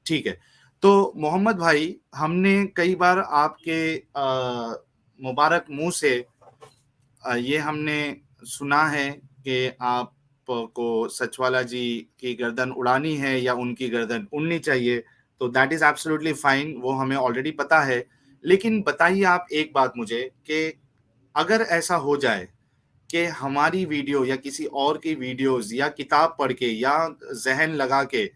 ٹھیک ہے. تو محمد بھائی، ہم نے کئی بار آپ کے مبارک منہ سے یہ ہم نے سنا ہے کہ آپ کو سچوالا جی کی گردن اڑانی ہے یا ان کی گردن اڑنی چاہیے. تو دیٹ از ایبسولوٹلی فائن، وہ ہمیں آلریڈی پتا ہے. لیکن بتائیے آپ ایک بات مجھے کہ اگر ایسا ہو جائے کہ ہماری ویڈیو یا کسی اور کی ویڈیوز یا کتاب پڑھ کے یا ذہن لگا کے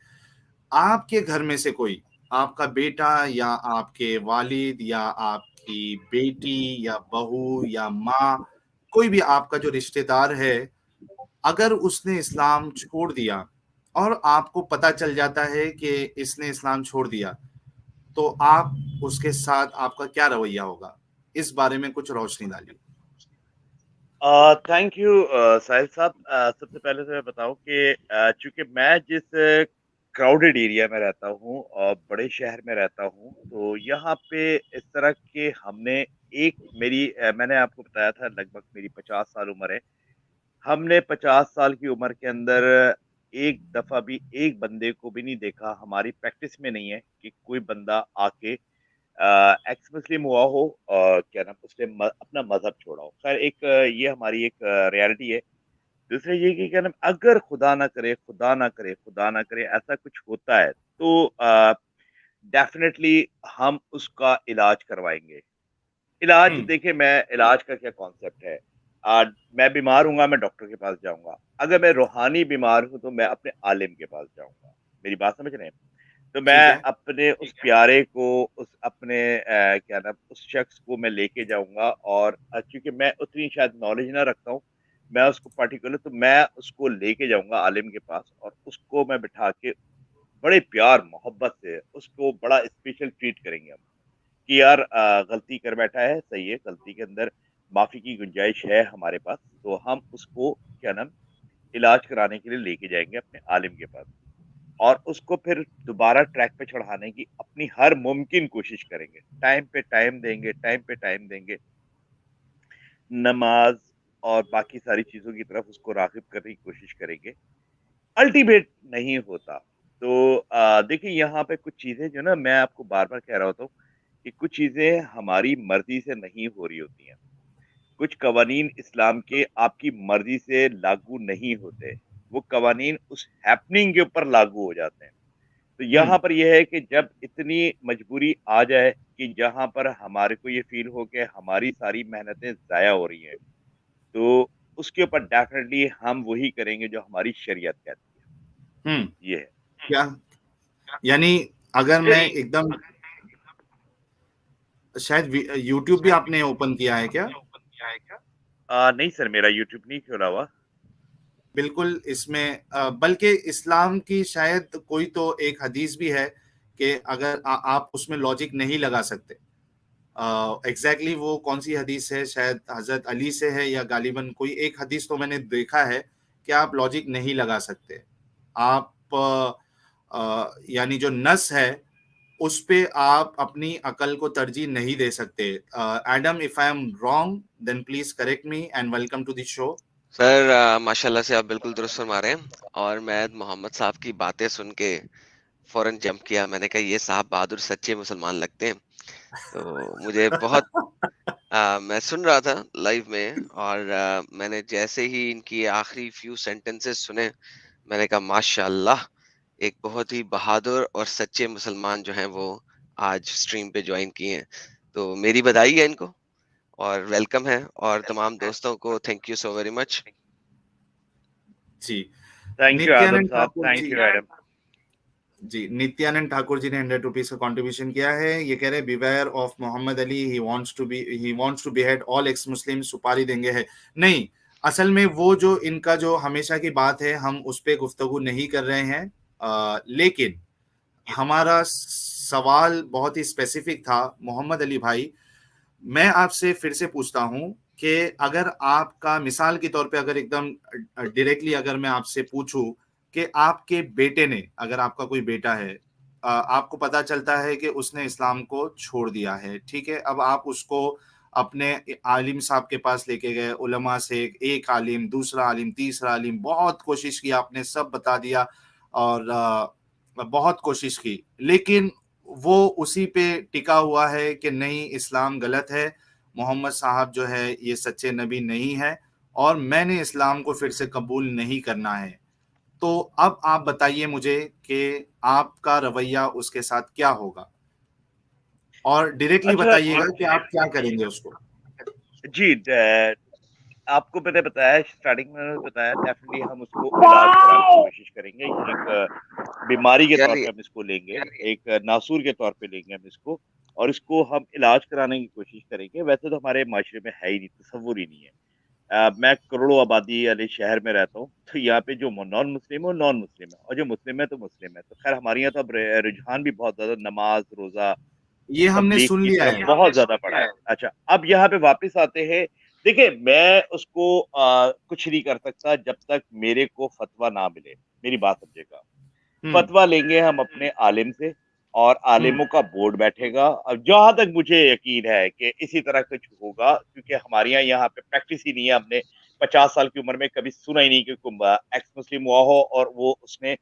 آپ کے گھر میں سے کوئی، آپ کا بیٹا یا آپ کے والد یا آپ کی بیٹی یا بہو یا ماں، کوئی بھی آپ کا جو رشتہ دار ہے، اگر اس نے اسلام چھوڑ دیا اور آپ کو پتہ چل جاتا ہے کہ اس نے اسلام چھوڑ دیا، تو آپ اس کے ساتھ آپ کا کیا رویہ ہوگا؟ اس بارے میں کچھ روشنی ڈالیے. تھینک یو ساحل صاحب. سب سے پہلے تو میں بتاؤں کہ چونکہ میں جس کراؤڈیڈ ایریا میں رہتا ہوں اور بڑے شہر میں رہتا ہوں، تو یہاں پہ اس طرح کے ہم نے میں نے آپ کو بتایا تھا لگ بھگ میری 50 سال عمر ہے. ہم نے 50 سال کی عمر کے اندر ایک دفعہ بھی ایک بندے کو بھی نہیں دیکھا، ہماری پریکٹس میں نہیں ہے کہ کوئی بندہ آ کے ایکس مسلم ہوا ہو اور کیا نام اس نے اپنا مذہب چھوڑا ہو. خیر ایک یہ ہماری ایک ریالٹی ہے. دوسرے یہ کہ کیا نام اگر خدا نہ کرے ایسا کچھ ہوتا ہے تو ڈیفینیٹلی ہم اس کا علاج کروائیں گے. علاج دیکھیں، میں علاج کا کیا کانسیپٹ ہے. میں بیمار ہوں گا، میں ڈاکٹر کے پاس جاؤں گا. اگر میں روحانی بیمار ہوں تو میں اپنے عالم کے پاس جاؤں گا. میری بات سمجھ رہے ہیں؟ تو میں ٹھیک ہے. اپنے اس پیارے کو، اپنے کیا نام اس شخص کو میں لے کے جاؤں گا. اور چونکہ میں اتنی شاید نالج نہ رکھتا ہوں، میں اس کو پرٹیکولر تو میں اس کو لے کے جاؤں گا عالم کے پاس، اور اس کو میں بٹھا کے بڑے پیار محبت سے اس کو بڑا اسپیشل ٹریٹ کریں گے ہم کہ یار غلطی کر بیٹھا ہے، صحیح ہے، غلطی کے اندر معافی کی گنجائش ہے ہمارے پاس. تو ہم اس کو کیا نام علاج کرانے کے لیے لے کے جائیں گے اپنے عالم کے پاس، اور اس کو پھر دوبارہ ٹریک پہ چڑھانے کی اپنی ہر ممکن کوشش کریں گے. ٹائم پہ ٹائم دیں گے، ٹائم پہ ٹائم دیں گے. نماز اور باقی ساری چیزوں کی طرف اس کو راغب کرنے کی کوشش کریں گے. الٹیمیٹ نہیں ہوتا تو دیکھیں یہاں پہ کچھ چیزیں جو نا میں آپ کو بار بار کہہ رہا ہوتا ہوں کہ کچھ چیزیں ہماری مرضی سے نہیں ہو رہی ہوتی ہیں. کچھ قوانین اسلام کے آپ کی مرضی سے لاگو نہیں ہوتے، وہ قوانین اس ہیپننگ کے اوپر لاگو ہو جاتے ہیں. تو یہاں پر یہ ہے کہ جب اتنی مجبوری آ جائے کہ جہاں پر ہمارے کو یہ فیل ہو کہ ہماری ساری محنتیں ضائع ہو رہی ہیں، تو اس کے اوپر ڈیفینیٹلی ہم وہی کریں گے جو ہماری شریعت کہتی ہے. یہ ہے. کیا یعنی اگر میں ایک دم، شاید یوٹیوب بھی آپ نے اوپن کیا ہے کیا؟ نہیں سر، میرا یوٹیوب نہیں کھولا ہوا. بالکل. اس میں بلکہ اسلام کی شاید کوئی تو ایک حدیث بھی ہے کہ اگر آپ اس میں لاجک نہیں لگا سکتے. ایگزیکٹلی وہ کون سی حدیث ہے؟ شاید حضرت علی سے ہے یا غالباً کوئی ایک حدیث تو میں نے دیکھا ہے کہ آپ لاجک نہیں لگا سکتے. آپ یعنی جو نص ہے اس پہ آپ اپنی عقل کو ترجیح نہیں دے سکتے. Adam, if I am wrong then please correct me and welcome to the show. Sir ماشاء اللہ سے آپ بالکل درست فرما رہے ہیں، اور میں محمد صاحب کی باتیں سن کے فوراً جمپ کیا. میں نے کہا یہ صاحب بہادر سچے مسلمان لگتے ہیں. تو مجھے بہت میں سن رہا تھا لائیو میں، اور میں نے جیسے ہی ان کی آخری فیو سینٹنسز سنے، میں نے کہا ماشاء اللہ ایک بہت ہی بہادر اور سچے مسلمان جو ہیں وہ آج اسٹریم پہ جوائن کیے ہیں. تو میری بدائی ہے ان کو اور ویلکم ہے، اور تمام دوستوں کو thank you so very much. جی. تھینک یو آدم نتیانند صاحب، ٹھاکر تھینک جی، یو ایڈم. جی نتیانند ٹھاکر جی نے 100 روپیز کا کنٹریبیوشن کیا ہے. یہ کہہ رہے beware of Muhammad Ali, he wants to behead all ex Muslim. سپاری دیں گے ہے نہیں. اصل میں وہ جو ان کا جو ہمیشہ کی بات ہے، ہم اس پہ گفتگو نہیں کر رہے ہیں. لیکن ہمارا سوال بہت ہی اسپیسیفک تھا. محمد علی بھائی، میں آپ سے پھر سے پوچھتا ہوں کہ اگر آپ کا مثال کے طور پہ اگر ایک دم ڈائریکٹلی اگر میں آپ سے پوچھوں کہ آپ کے بیٹے نے، اگر آپ کا کوئی بیٹا ہے، آپ کو پتا چلتا ہے کہ اس نے اسلام کو چھوڑ دیا ہے، ٹھیک ہے، اب آپ اس کو اپنے عالم صاحب کے پاس لے کے گئے، علماء سے ایک عالم، دوسرا عالم، تیسرا عالم، بہت کوشش کی آپ نے، سب بتا دیا، اور بہت کوشش کی، لیکن وہ اسی پہ ٹکا ہوا ہے کہ نہیں، اسلام غلط ہے، محمد صاحب جو ہے یہ سچے نبی نہیں ہے، اور میں نے اسلام کو پھر سے قبول نہیں کرنا ہے۔ تو اب آپ بتائیے مجھے کہ آپ کا رویہ اس کے ساتھ کیا ہوگا، اور ڈائریکٹلی اچھا بتائیے گا کہ آپ کیا کریں گے اس کو۔ جی، آپ کو میں نے بتایا، اسٹارٹنگ میں بتایا، ڈیفینیٹلی ہم اس کو علاج کرانے کی کوشش کریں گے، ایک بیماری کے طور یار پہ ہم اس کو لیں گے، ایک ناسور کے طور پہ لیں گے ہم اس کو، اور اس کو ہم علاج کرانے کی کوشش کریں گے۔ ویسے تو ہمارے معاشرے میں ہے ہی نہیں، تصور ہی نہیں ہے۔ میں کروڑوں آبادی والے شہر میں رہتا ہوں، تو یہاں پہ جو نان مسلم ہے وہ نان مسلم ہے، اور جو مسلم ہے تو مسلم ہے۔ تو خیر ہمارے یہاں تو اب رجحان بھی بہت زیادہ نماز، روزہ، یہ ہم نے تبلیغ سن کی لیا طرف ہے۔ بہت زیادہ پڑا ہے۔ اچھا، اب یہاں پہ واپس آتے ہیں۔ دیکھیں، میں اس کو کچھ نہیں کر سکتا جب تک میرے کو فتویٰ نہ ملے، میری بات سمجھے گا۔ ہوں فتویٰ لیں گے ہم اپنے عالم سے، اور ہوں عالموں کا بورڈ بیٹھے گا، اور جہاں تک مجھے یقین ہے کہ اسی طرح کچھ ہوگا، کیونکہ ہمارے یہاں پہ پریکٹس ہی نہیں ہے۔ ہم نے 50 سال کی عمر میں کبھی سنا ہی نہیں کہ کوئی ایکس مسلم ہوا ہو اور وہ اس نے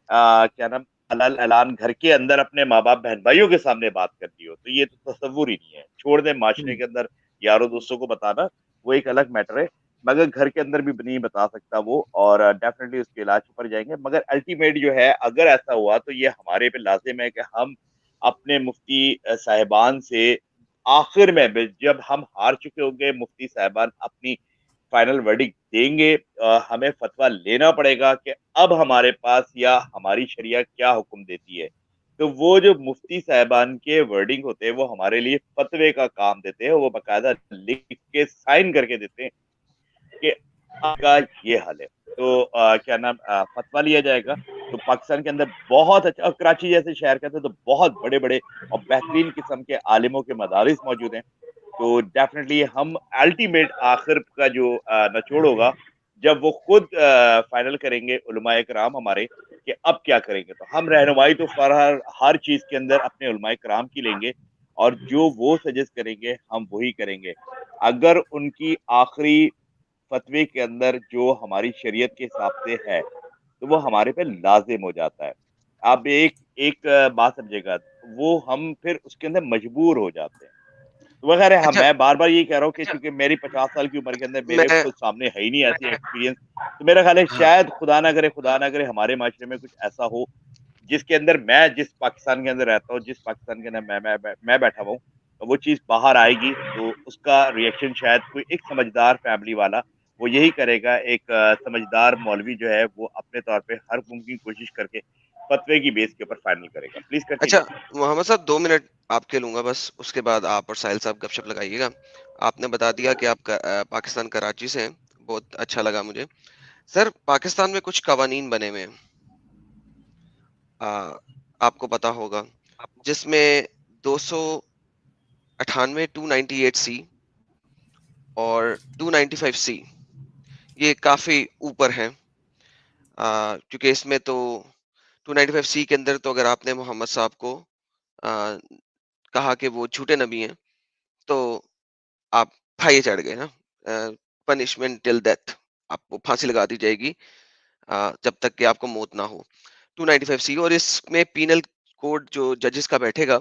کیا نام حلال اعلان گھر کے اندر اپنے ماں باپ بہن بھائیوں کے سامنے بات کرتی ہو۔ تو یہ تو تصور ہی نہیں ہے، چھوڑ دیں معاشرے ہوں کے اندر یاروں دوستوں کو بتانا، وہ ایک الگ میٹر ہے، مگر گھر کے اندر بھی نہیں بتا سکتا وہ، اور ڈیفینیٹلی اس کے علاج پر جائیں گے۔ مگر الٹیمیٹ جو ہے، اگر ایسا ہوا تو یہ ہمارے پہ لازم ہے کہ ہم اپنے مفتی صاحبان سے آخر میں، جب ہم ہار چکے ہوں گے، مفتی صاحبان اپنی فائنل ورڈکٹ دیں گے، ہمیں فتویٰ لینا پڑے گا کہ اب ہمارے پاس یا ہماری شریعہ کیا حکم دیتی ہے۔ تو وہ جو مفتی صاحبان کے ورڈنگ ہوتے ہیں، وہ ہمارے لیے فتوے کا کام دیتے ہیں، وہ باقاعدہ لکھ کے سائن کر کے دیتے ہیں کہ آپ کا یہ حل ہے۔ تو کیا نام فتویٰ لیا جائے گا۔ تو پاکستان کے اندر بہت اچھا، اور کراچی جیسے شہر کے اندر تو بہت بڑے بڑے اور بہترین قسم کے عالموں کے مدارس موجود ہیں۔ تو ڈیفینیٹلی ہم الٹیمیٹ آخر کا جو نچوڑ ہوگا، جب وہ خود فائنل کریں گے علماء کرام ہمارے کہ اب کیا کریں گے، تو ہم رہنمائی تو ہر چیز کے اندر اپنے علماء کرام کی لیں گے، اور جو وہ سجیسٹ کریں گے ہم وہی کریں گے۔ اگر ان کی آخری فتوے کے اندر جو ہماری شریعت کے حساب سے ہے، تو وہ ہمارے پہ لازم ہو جاتا ہے۔ آپ ایک بات سمجھے گا، وہ ہم پھر اس کے اندر مجبور ہو جاتے ہیں۔ تو وغیرہ اچھا میں بار بار یہی کہہ رہا ہوں کہ چونکہ میری 50 سال کی عمر کے اندر میرے میں خود سامنے ہے ہی نہیں ایسی ایکسپیرینس، تو میرا خیال ہے شاید خدا نہ کرے ہمارے معاشرے میں کچھ ایسا ہو جس کے اندر میں، جس پاکستان کے اندر رہتا ہوں، جس پاکستان کے اندر میں بیٹھا ہوا ہوں، وہ چیز باہر آئے گی تو اس کا ریئیکشن شاید کوئی ایک سمجھدار فیملی والا وہ یہی کرے گا۔ ایک سمجھدار مولوی جو ہے وہ اپنے طور پہ ہر ممکن کوشش کر کے فتوے کی بیس کے اوپر فائنل کرے گا۔ پلیز اچھا کنٹینیو۔ محمد صاحب 2 منٹ آپ کے لوں گا بس، اس کے بعد آپ اور ساحل صاحب گپ شپ لگائیے گا۔ آپ نے بتا دیا کہ آپ پاکستان کراچی سے ہیں، بہت اچھا لگا مجھے۔ سر پاکستان میں کچھ قوانین بنے ہوئے ہیں، آپ کو پتا ہوگا، جس میں 298 298 سی اور 295 سی یہ کافی اوپر ہیں، کیونکہ اس میں تو 295 سی کے اندر تو اگر آپ نے محمد صاحب کو کہا کہ وہ جھوٹے نبی ہیں تو آپ پھائے چڑھ گئے نا، پنشمنٹ ٹل ڈیتھ، آپ کو پھانسی لگا دی جائے گی جب تک کہ آپ کو موت نہ ہو۔ 295 سی، اور اس میں پینل کوڈ جو ججز کا بیٹھے گا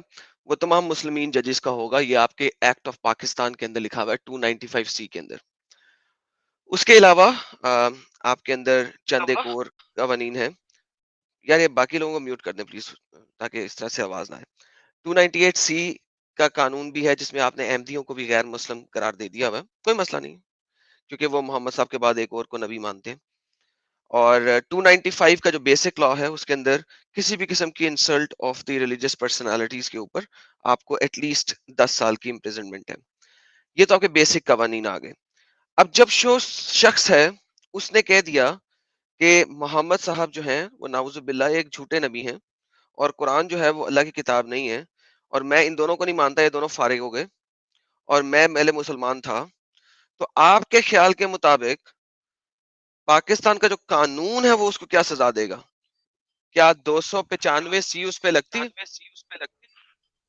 وہ تمام مسلمین ججز کا ہوگا، یہ آپ کے ایکٹ آف پاکستان کے اندر لکھا ہوا ہے 295 سی کے اندر۔ اس کے علاوہ آپ کے اندر چند ایک اور قوانین ہیں، یار یہ باقی لوگوں کو میوٹ کر دیں پلیز تاکہ اس طرح سے آواز نہ آئے۔ 298 سی کا قانون بھی ہے جس میں آپ نے احمدیوں کو بھی غیر مسلم قرار دے دیا ہوا ہے، کوئی مسئلہ نہیں کیونکہ وہ محمد صاحب کے بعد ایک اور کو نبی مانتے ہیں۔ اور 295 کا جو بیسک لا ہے اس کے اندر کسی بھی قسم کی insult of the religious personalities کے اوپر آپ کو ایٹ لیسٹ 10 سال کی امپریزنمنٹ ہے۔ یہ تو آپ کے بیسک قوانین آ گئے۔ اب جب شخص ہے اس نے کہہ دیا کہ محمد صاحب جو ہیں وہ نعوذ باللہ ایک جھوٹے نبی ہیں اور قرآن جو ہے وہ اللہ کی کتاب نہیں ہے، اور میں ان دونوں کو نہیں مانتا، یہ دونوں فارغ ہو گئے اور میں پہلے مسلمان تھا، تو آپ کے خیال کے مطابق پاکستان کا جو قانون ہے وہ اس کو کیا سزا دے گا؟ کیا 295 سی اس پہ لگتی ہے؟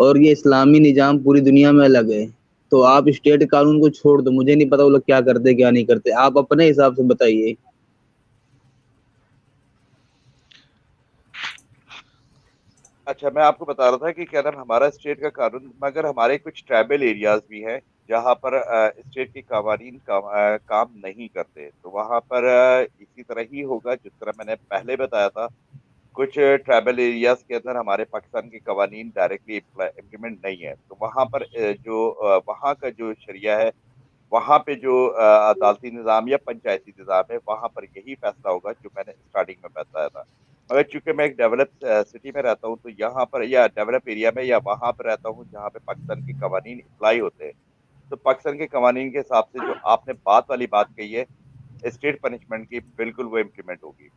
اور یہ اسلامی نظام پوری دنیا میں الگ ہے. تو آپ اسٹیٹ قانون کو چھوڑ دو, مجھے نہیں پتا وہ لوگ کیا کرتے کیا نہیں کرتے, آپ اپنے حساب سے بتائیے. اچھا میں آپ کو بتا رہا تھا کہ کیا نام ہمارا اسٹیٹ کا قانون, مگر ہمارے کچھ ٹرائبل ایریاز بھی ہیں جہاں پر اسٹیٹ کے قوانین کام نہیں کرتے, تو وہاں پر اسی طرح ہی ہوگا جس طرح میں نے پہلے بتایا تھا. کچھ ٹرائبل ایریاز کے اندر ہمارے پاکستان کے قوانین ڈائریکٹلی امپلیمنٹ نہیں ہے, تو وہاں پر جو وہاں کا جو شریعہ ہے, وہاں پہ جو عدالتی نظام یا پنچایتی نظام ہے, وہاں پر یہی فیصلہ ہوگا جو میں نے اسٹارٹنگ میں بتایا تھا. مگر چونکہ میں ایک ڈیولپ سٹی میں رہتا ہوں, تو یہاں پر یا ڈیولپ ایریا میں یا وہاں پر رہتا ہوں جہاں پہ پاکستان کے قوانین اپلائی ہوتے ہیں, تو پاکستان کے قوانین کے حساب سے جو آپ نے بات والی بات کہی ہے اسٹیٹ پنشمنٹ کی, بالکل وہ امپلیمنٹ ہوگی.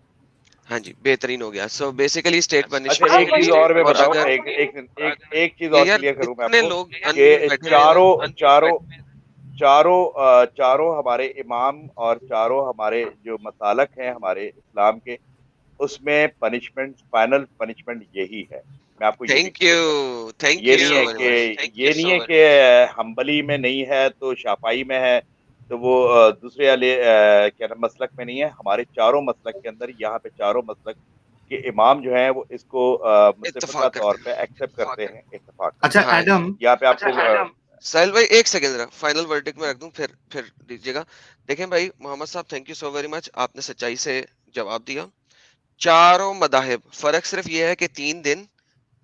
ہاں جی بہترین ہو گیا. سو بیسیکلی اسٹیٹ اچھا پنشمنٹ ایک چیز اور میں اور بتاؤں, اگر ایک چیز اور یار کلیئر کروں میں آپ اتنے کو لوگ کہ انمیوٹ بیٹھے ہوئے ہیں. چاروں ہمارے امام اور چاروں ہمارے جو مسالک ہیں ہمارے اسلام کے, اس میں پنشمنٹ, فائنل پنشمنٹ یہی ہے. میں آپ کو یہ بھی تھینک کلیئر کر دوں, یہ یو نہیں سو ہے ویری کہ مچ. یہ نہیں ہے کہ حنبلی میں نہیں ہے تو شافعی میں ہے تو وہ دوسرے والے کیا نام مسلک میں نہیں ہے. ہمارے چاروں مسلک کے اندر یہاں پہ چاروں مسلک کہ امام جو ہیں وہ اس کو متفقہ اتفاق کرتے طور پہ ہیں. ایکسپٹ کرتے ہیں, اتفاق اچھا کرتے ہیں. ہاں ایڈم, یہاں پہ آپ کو سہیل بھائی ایک سیکنڈ ذرا فائنل ورڈکٹ میں رکھ دوں پھر دیجیے گا. دیکھیں بھائی محمد صاحب, تھینک یو سو ویری مچ, آپ نے سچائی سے جواب دیا. چاروں مذاہب, فرق صرف یہ ہے کہ 3 دن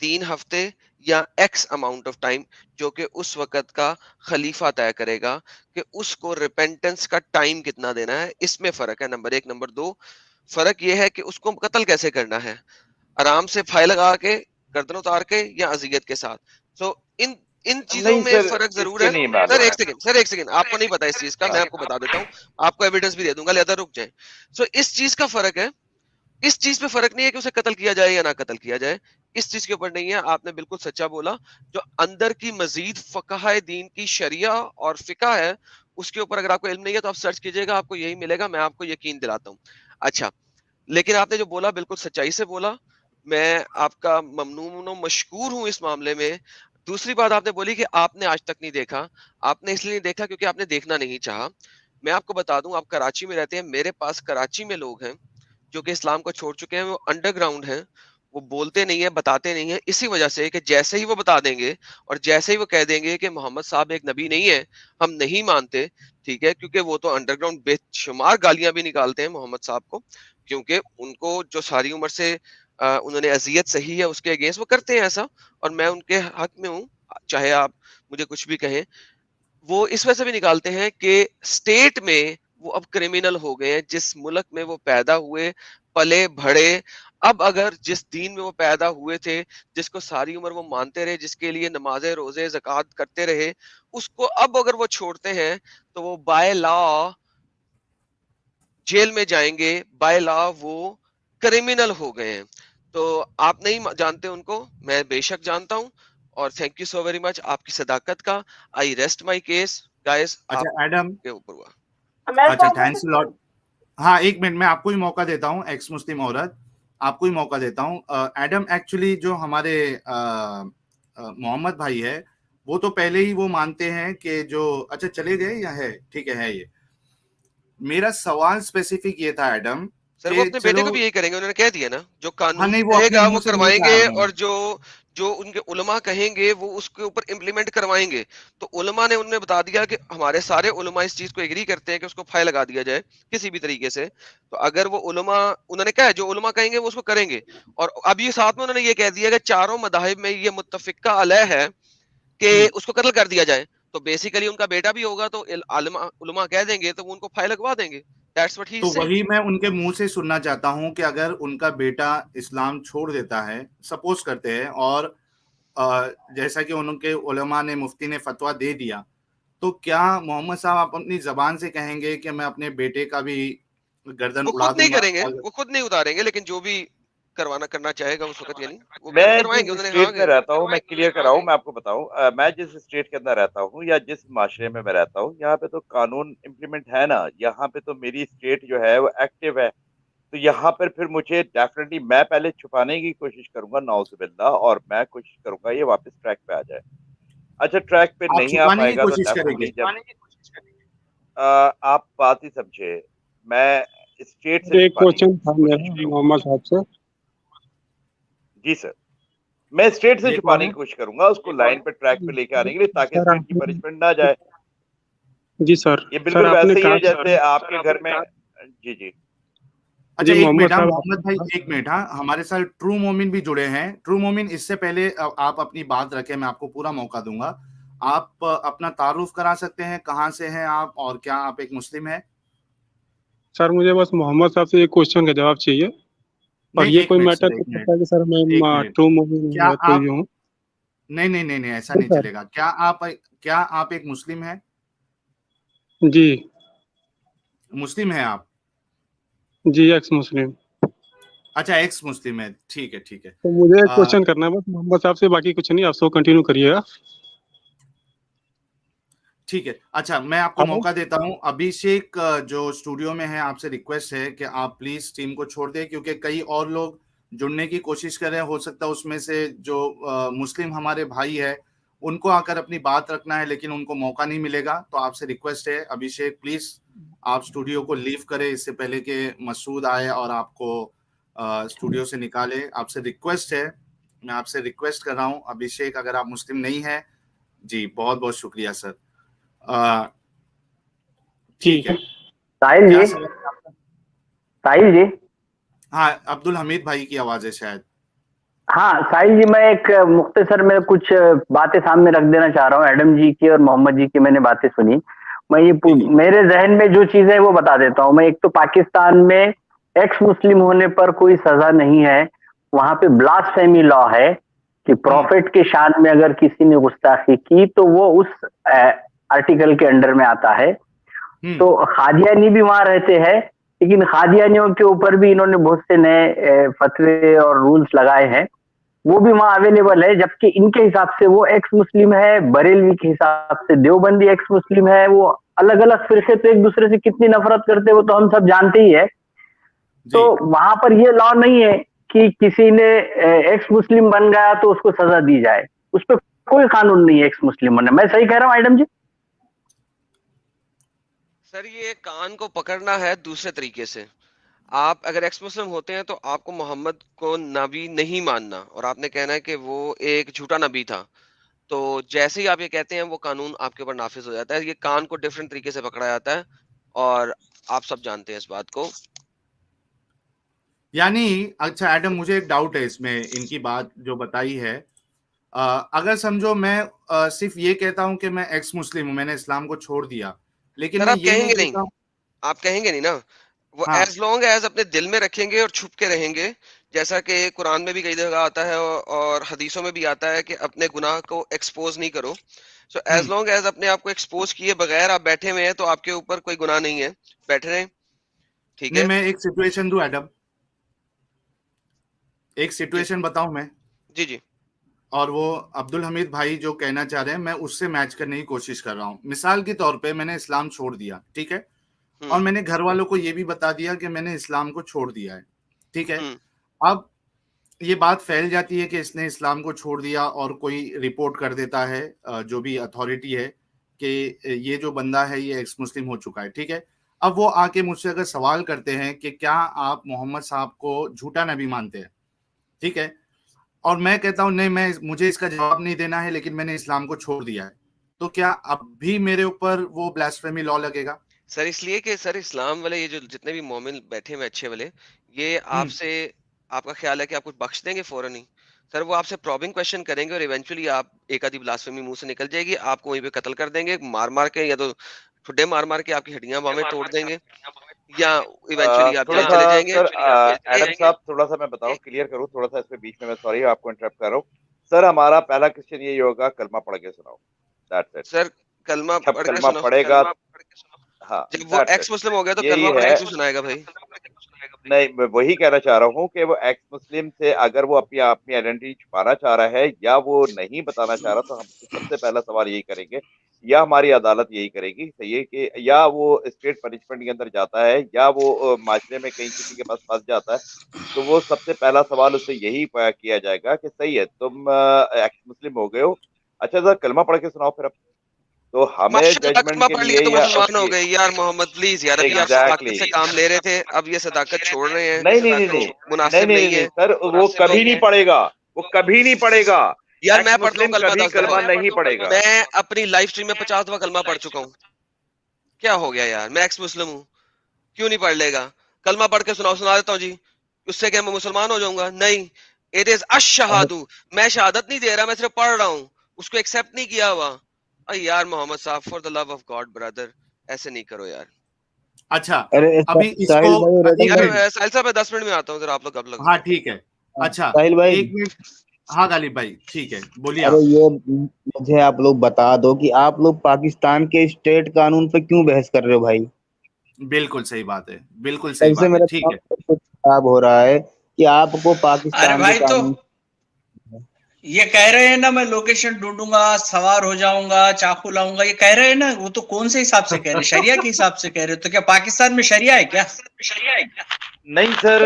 3 ہفتے یا ایکس اماؤنٹ آف ٹائم جو کہ اس وقت کا خلیفہ طے کرے گا کہ اس کو ریپینٹنس کا ٹائم کتنا دینا ہے, اس میں فرق ہے. نمبر 1. نمبر 2 فرق یہ ہے کہ اس کو قتل کیسے کرنا ہے, آرام سے پھائے لگا کے, گردن اتار کے, یا اذیت کے ساتھ. سو ان چیزوں نہیں میں سر, فرق اس ضرور کے ہے. نہیں سر معلوم ہے. ایک سیکنڈ آپ کو نہیں پتا اس چیز کا, میں آپ کو بتا دیتا ہوں, آپ کو ایویڈنس بھی دے دوں گا, لہذا رک جائیں. سو اس چیز کا فرق ہے, اس چیز پہ فرق نہیں ہے کہ اسے قتل کیا جائے یا نہ قتل کیا جائے, اس چیز کے اوپر نہیں ہے. آپ نے بالکل سچا بولا. جو اندر کی مزید فقہ دین کی شریعہ اور فقہ ہے اس کے اوپر اگر آپ کو علم نہیں ہے تو آپ سرچ کیجئے گا, آپ کو یہی ملے گا, میں آپ کو یقین دلاتا ہوں. اچھا, لیکن آپ نے جو بولا بالکل سچائی سے بولا, میں آپ کا ممنون و مشکور ہوں اس معاملے میں. دوسری بات آپ نے بولی کہ آپ نے آج تک نہیں دیکھا, آپ نے اس لیے نہیں دیکھا کیونکہ آپ نے دیکھنا نہیں چاہا. میں آپ کو بتا دوں, آپ کراچی میں رہتے ہیں, میرے پاس کراچی میں لوگ ہیں جو کہ اسلام کو چھوڑ چکے ہیں, وہ انڈر گراؤنڈ ہیں, وہ بولتے نہیں ہیں, بتاتے نہیں ہیں, اسی وجہ سے کہ جیسے ہی وہ بتا دیں گے اور جیسے ہی وہ کہہ دیں گے کہ محمد صاحب ایک نبی نہیں ہے, ہم نہیں مانتے, ٹھیک ہے, کیونکہ وہ تو انڈر گراؤنڈ بے شمار گالیاں بھی نکالتے ہیں محمد صاحب کو, کیونکہ ان کو جو ساری عمر سے انہوں نے اذیت سہی ہے اس کے اگینسٹ وہ کرتے ہیں ایسا, اور میں ان کے حق میں ہوں, چاہے آپ مجھے کچھ بھی کہیں. وہ اس وجہ سے بھی نکالتے ہیں کہ اسٹیٹ میں وہ اب کرمینل ہو گئے ہیں, جس ملک میں وہ پیدا ہوئے پلے بڑھے. اب اگر جس دین میں وہ پیدا ہوئے تھے, جس کو ساری عمر وہ مانتے رہے, جس کے لیے نمازیں روزے زکوٰۃ کرتے رہے, اس کو اب اگر وہ چھوڑتے ہیں تو وہ بائی لا جیل میں جائیں گے, بائی لا وہ کرمینل ہو گئے ہیں. تو آپ نہیں جانتے ان کو, میں بے شک جانتا ہوں, اور تھینک یو سو ویری مچ آپ کی صداقت کا. آئی ریسٹ مائی کیس گائز. آپ اچھا ایڈم, کے اوپر ہوا. اچھا تھینکس لاٹ. ہاں ایک منٹ میں آپ کو ہی موقع دیتا ہوں, ایکس مسلم عورت, آپ کو ہی موقع دیتا ہوں. ایڈم ایکچولی جو ہمارے محمد بھائی ہے وہ تو پہلے ہی وہ مانتے ہیں کہ جو, اچھا چلے گئے یا ہے, ٹھیک ہے. یہ میرا سوال اسپیسیفک یہ تھا ایڈم سر وہ کہ اپنے بیٹے چلو, کو بھی یہی کریں گے, انہوں نے کہہ دیا نا, جو ہاں قانون نہیں وہ کہے اپنے گا منہ وہ سے نہیں کروائیں کہا گے, انہوں اور نے. جو ان کے علماء کہیں گے وہ اس کے اوپر امپلیمنٹ کروائیں گے. تو علماء نے انہیں بتا دیا کہ ہمارے سارے علماء اس چیز کو ایگری کرتے ہیں کہ اس کو پھائے لگا دیا جائے کسی بھی طریقے سے. تو اگر وہ علماء, انہوں نے کہا ہے جو علماء کہیں گے وہ اس کو کریں گے. اور اب یہ ساتھ میں انہوں نے یہ کہہ دیا کہ چاروں مذاہب میں یہ متفقہ علیہ ہے کہ اس کو قتل کر دیا جائے. تو بیسیکلی ان کا بیٹا بھی ہوگا تو علماء کہہ دیں گے تو وہ ان کو پھائے لگوا دیں گے. That's what he تو is saying. وہی میں ان کے منہ سے سننا چاہتا ہوں کہ اگر ان کا بیٹا اسلام چھوڑ دیتا ہے, سپوز کرتے ہیں, اور جیسا کہ ان کے علماء نے, مفتی نے فتویٰ دے دیا, تو کیا محمد صاحب آپ اپنی زبان سے کہیں گے کہ میں اپنے بیٹے کا بھی گردن وہ اڑا خود نہیں دوں گا؟ کریں گے, وہ خود نہیں اتاریں گے, لیکن جو بھی کرنا چاہے گا اس وقت, یعنی وہ میں کروائیں گے. جس انہوں نے ہاں اسٹیٹ میں رہتا ہوں, میں کلیئر کراؤں, میں آپ کو بتاؤں, میں جس اسٹیٹ کے اندر رہتا ہوں یا جس معاشرے میں رہتا ہوں, یہاں پہ تو قانون امپلیمنٹ ہے نا. یہاں پہ تو میری اسٹیٹ جو ہے وہ ایکٹیو ہے, تو یہاں پر پھر مجھے ڈیفینیٹلی میں پہلے چھپانے کی کوشش کروں گا نعوذ باللہ، اور میں کوشش کروں گا یہ واپس ٹریک پہ آ جائے. اچھا ٹریک پہ آپ نہیں آ چھپانے پائے کی گا تو کوشش کریں گے؟ ڈیفینیٹلی جب آپ بات ہی سمجھے، میں اسٹیٹ سے ایک چھپانے کی کوشچن تھا میرا کوشش کروں محمد صاحب سے. جی سر، میں اسٹیٹ سے یہ کون چھپانے ہے؟ کی کوشش کروں گا اس کو لائن پہ ٹریک پہ لے کے آنے کے لیے، تاکہ سر اسٹیٹ آپ کی نے پنشمنٹ نہ جائے. جی سر یہ سر بالکل آپ نے ویسے ہی کہا ہے جیسے آپ کے گھر میں. جی جی اچھا جی ایک محمد منٹ، ہاں صاحب محمد بھائی ایک منٹ، ہاں ہمارے ساتھ ٹرو مومن بھی جڑے ہیں. ٹرو مومن اس سے پہلے آپ اپنی بات رکھیں، میں آپ کو پورا موقع دوں گا. آپ اپنا تعارف کرا سکتے ہیں، کہاں سے ہیں آپ اور کیا آپ ایک مسلم ہیں؟ سر مجھے بس محمد صاحب سے ایک کوشچن کا جواب چاہیے، اور نہیں یہ ایک کوئی منٹ میٹر سر، نہیں ایک منٹ، کرتا کہ سر ایک میں منٹ. ٹرو مووی ہوں کیا یا کوئی آپ، بھی ہوں. نہیں ایسا جی نہیں سر. چلے گا. کیا آپ ایک مسلم ہیں؟ جی مسلم ہیں آپ؟ جی ایکس مسلم. اچھا ایکس مسلم ہے، ٹھیک ہے ٹھیک ہے. تو مجھے ایک کوشچن کرنا ہے بس محمد صاحب سے، باقی کچھ نہیں، آپ سو کنٹینیو کریے گا. ٹھیک ہے. اچھا میں آپ کو موقع دیتا ہوں. ابھیشیک جو اسٹوڈیو میں ہے، آپ سے ریکویسٹ ہے کہ آپ پلیز ٹیم کو چھوڑ دیں، کیونکہ کئی اور لوگ جڑنے کی کوشش کر رہے ہیں. ہو سکتا ہے اس میں سے جو مسلم ہمارے بھائی ہے ان کو آ کر اپنی بات رکھنا ہے، لیکن ان کو موقع نہیں ملے گا. تو آپ سے ریکویسٹ ہے ابھیشیک پلیز آپ اسٹوڈیو کو لیو کرے اس سے پہلے کہ مسعود آئے اور آپ کو اسٹوڈیو سے نکالے. آپ سے ریکویسٹ ہے، میں آپ سے ریکویسٹ کر رہا ہوں ابھیشیک، اگر آپ مسلم نہیں ہیں. جی بہت بہت شکریہ سر. ٹھیک ہے. ساحل کیا جی، سوال ہے آپ کا؟ ساحل جی، ہاں عبد الحمید بھائی کی آواز ہے شاید. ہاں ساحل جی، میں ایک مختصر میں کچھ باتیں سامنے رکھ دینا چاہ رہا ہوں. ایڈم جی کی اور محمد جی کی میں نے باتیں سنی. میں یہ میرے ذہن میں جو چیزیں وہ بتا دیتا ہوں. میں ایک تو پاکستان میں ایکس مسلم ہونے پر کوئی سزا نہیں ہے. وہاں پہ بلاسفیمی لا ہے کہ پروفٹ کے شان میں اگر کسی نے گستاخی کی تو وہ اس آرٹیکل کے انڈر میں آتا ہے. تو قادیانی بھی وہاں رہتے ہیں، لیکن قادیانیوں کے اوپر بھی انہوں نے بہت سے نئے فتوے اور رولز لگائے ہیں، وہ بھی وہاں اویلیبل ہے. جبکہ ان کے حساب سے وہ ایکس مسلم ہے، بریلوی کے حساب سے دیوبندی ایکس مسلم ہے. وہ الگ الگ فرقے تو ایک دوسرے سے کتنی نفرت کرتے وہ تو ہم سب جانتے ہی ہے. تو وہاں پر یہ لا نہیں ہے کہ کسی نے ایکس مسلم بن گیا تو اس کو سزا دی جائے. اس پہ کوئی قانون نہیں ہے ایکس مسلم بننا. میں صحیح کہہ رہا ہوں ایڈم جی؟ سر یہ کان کو پکڑنا ہے دوسرے طریقے سے. آپ اگر ایکس مسلم ہوتے ہیں تو آپ کو محمد کو نبی نہیں ماننا، اور آپ نے کہنا ہے کہ وہ ایک جھوٹا نبی تھا. تو جیسے ہی آپ یہ کہتے ہیں وہ قانون آپ کے اوپر نافذ ہو جاتا ہے. یہ کان کو ڈفرینٹ طریقے سے پکڑا جاتا ہے، اور آپ سب جانتے ہیں اس بات کو. یعنی اچھا ایڈم، مجھے ایک ڈاؤٹ ہے اس میں، ان کی بات جو بتائی ہے. اگر سمجھو میں صرف یہ کہتا ہوں کہ میں ایکس مسلم ہوں، میں نے اسلام کو چھوڑ دیا، لیکن سر میں آپ یہ کہیں نہیں گے نہیں، کہتا ہوں. آپ کہیں گے نہیں نا. وہ ہاں ایز لانگ ایز اپنے دل میں رکھیں گے اور چھپ کے رہیں گے، جیسا کہ قرآن میں بھی کئی جگہ آتا ہے اور حدیثوں میں بھی آتا ہے کہ اپنے گناہ کو ایکسپوز نہیں کرو. سو ایز لانگ ایز اپنے آپ کو ایکسپوز کیے بغیر آپ بیٹھے ہوئے ہیں تو آپ کے اوپر کوئی گناہ نہیں ہے، بیٹھے رہیں. ٹھیک نہیں، ہے. میں ایک سچویشن دوں ایڈم، ایک سچویشن بتاؤں میں، جی جی اور وہ عبد الحمید بھائی جو کہنا چاہ رہے ہیں میں اس سے میچ کرنے کی کوشش کر رہا ہوں. مثال کے طور پہ میں نے اسلام چھوڑ دیا، ٹھیک ہے، اور میں نے گھر والوں کو یہ بھی بتا دیا کہ میں نے اسلام کو چھوڑ دیا ہے، ٹھیک ہے. اب یہ بات پھیل جاتی ہے کہ اس نے اسلام کو چھوڑ دیا، اور کوئی رپورٹ کر دیتا ہے جو بھی اتھارٹی ہے کہ یہ جو بندہ ہے یہ ایکس مسلم ہو چکا ہے، ٹھیک ہے. اب وہ آ کے مجھ سے اگر سوال کرتے ہیں کہ کیا آپ محمد صاحب کو جھوٹا نبی مانتے ہیں، ٹھیک ہے، اور میں کہتا ہوں نہیں، مجھے اس کا جواب نہیں دینا ہے، لیکن میں نے اسلام کو چھوڑ دیا ہے، تو کیا اب بھی میرے اوپر وہ بلاسفیمی لا لگے گا؟ سر اس لیے کہ سر اسلام والے یہ جو جتنے بھی مومن بیٹھے ہوئے اچھے والے، یہ آپ سے، آپ کا خیال ہے کہ آپ کچھ بخش دیں گے فوراً ہی؟ سر وہ آپ سے پرابنگ کوشچن کریں گے اور ایونچولی آپ ایک آدھی بلاسفیمی منہ سے نکل جائے گی، آپ کو وہیں پہ قتل کر دیں گے، مار کے، یا تو ٹھڈے مار کے آپ کی ہڈیاں بامیں توڑ دیں گے، یا ایونچولی آپ تھوڑا جیل سا چلے جائیں گے. سر ایڈم صاحب تھوڑا سا میں بتاؤں، کلیئر کروں تھوڑا سا اس میں بیچ میں سوری آپ کو انٹرپٹ کر رہا ہوں. سر ہمارا پہلا کوشچن یہی ہوگا کلمہ پڑھ کے سناؤ. That's it. سر کلمہ جب پڑھ کے کلمہ سناؤ. پڑھے گا، ہاں جب وہ دیٹس اٹ. ایکس مسلم ہو گیا تو یہی کلمہ پڑھ کے ہے. کیوں سنائے گا بھائی؟ نہیں میں وہی کہنا چاہ رہا ہوں کہ وہ ایکس مسلم سے اگر وہ اپنی آئیڈینٹی چھپانا چاہ رہا ہے یا وہ نہیں بتانا چاہ رہا، تو ہم سب سے پہلا سوال یہی کریں گے یا ہماری عدالت یہی کرے گی. صحیح ہے کہ یا وہ اسٹیٹ پنشمنٹ کے اندر جاتا ہے یا وہ معاشرے میں کہیں کسی کے پاس پھنس جاتا ہے, تو وہ سب سے پہلا سوال اس سے یہی کیا جائے گا کہ صحیح ہے تم ایکس مسلم ہو گئے ہو, اچھا ذرا کلمہ پڑھ کے سناؤ پھر اب. تو ہمیں ماشاءاللہ ججمنٹ کلمہ کے پڑھ لیے لیا تو یا اس مسلمان ہو کی گئے یار محمد, پلیز یار, ابھی آپ صداقت سے کام لے رہے تھے, اب یہ صداقت چھوڑ رہے ہیں, نہیں نہیں نہیں صداقت نہیں نہیں مناسب نہیں نہیں نہیں ہے. سر, وہ کبھی نہیں پڑے گا, وہ کبھی نہیں پڑے گا. یار ایکس میں پڑھتا ہوں مسلم کلمہ کبھی 10 کلمہ دفعہ, نہیں پڑے گا. میں اپنی لائف سٹریم میں 50 دفعہ کلمہ پڑھ چکا ہوں. کیا ہو گیا یار, میں ایکس مسلم ہوں, کیوں نہیں پڑھ لے گا؟ کلمہ پڑھ کے سنا دیتا ہوں جی, اس سے کہ میں مسلمان ہو جاؤں گا؟ نہیں, اٹ از اشہادو, میں شہادت نہیں دے رہا, میں صرف پڑھ رہا ہوں, اس کو ایکسیپٹ نہیں کیا ہوا. یار محمد صاحب, for the love of God brother, ایسے نہیں کرو یار. اچھا ارے ابھی اس ساحل کو بھائی ریڈی ایک یار منٹ, ساحل صاحب میں 10 منٹ میں آتا ہوں, ذرا آپ لوگ کب لگ ہاں رہے. ٹھیک ہے. اچھا ساحل بھائی, ایک منٹ, ہاں غالب بھائی ٹھیک ہے بولیے ارے آپ. یہ مجھے آپ لوگ بتا دو کہ آپ لوگ پاکستان کے اسٹیٹ قانون پہ کیوں بحث کر رہے ہو بھائی؟ بالکل صحیح بات ہے, بالکل صحیح تب سے بات ہے, میرا ٹھیک ہے. خراب ہو رہا ہے کہ آپ کو ارے پاکستان کے بھائی تو قانون یہ کہہ رہے ہیں نا میں لوکیشن ڈھونڈوں گا, سوار ہو جاؤں گا, چاقو لاؤں گا, یہ کہہ رہے ہیں نا, وہ تو کون سے حساب سے کہہ رہے ہیں؟ شریعہ کے حساب سے کہہ رہے ہیں. تو کیا پاکستان میں شریعہ ہے کیا؟ نہیں سر,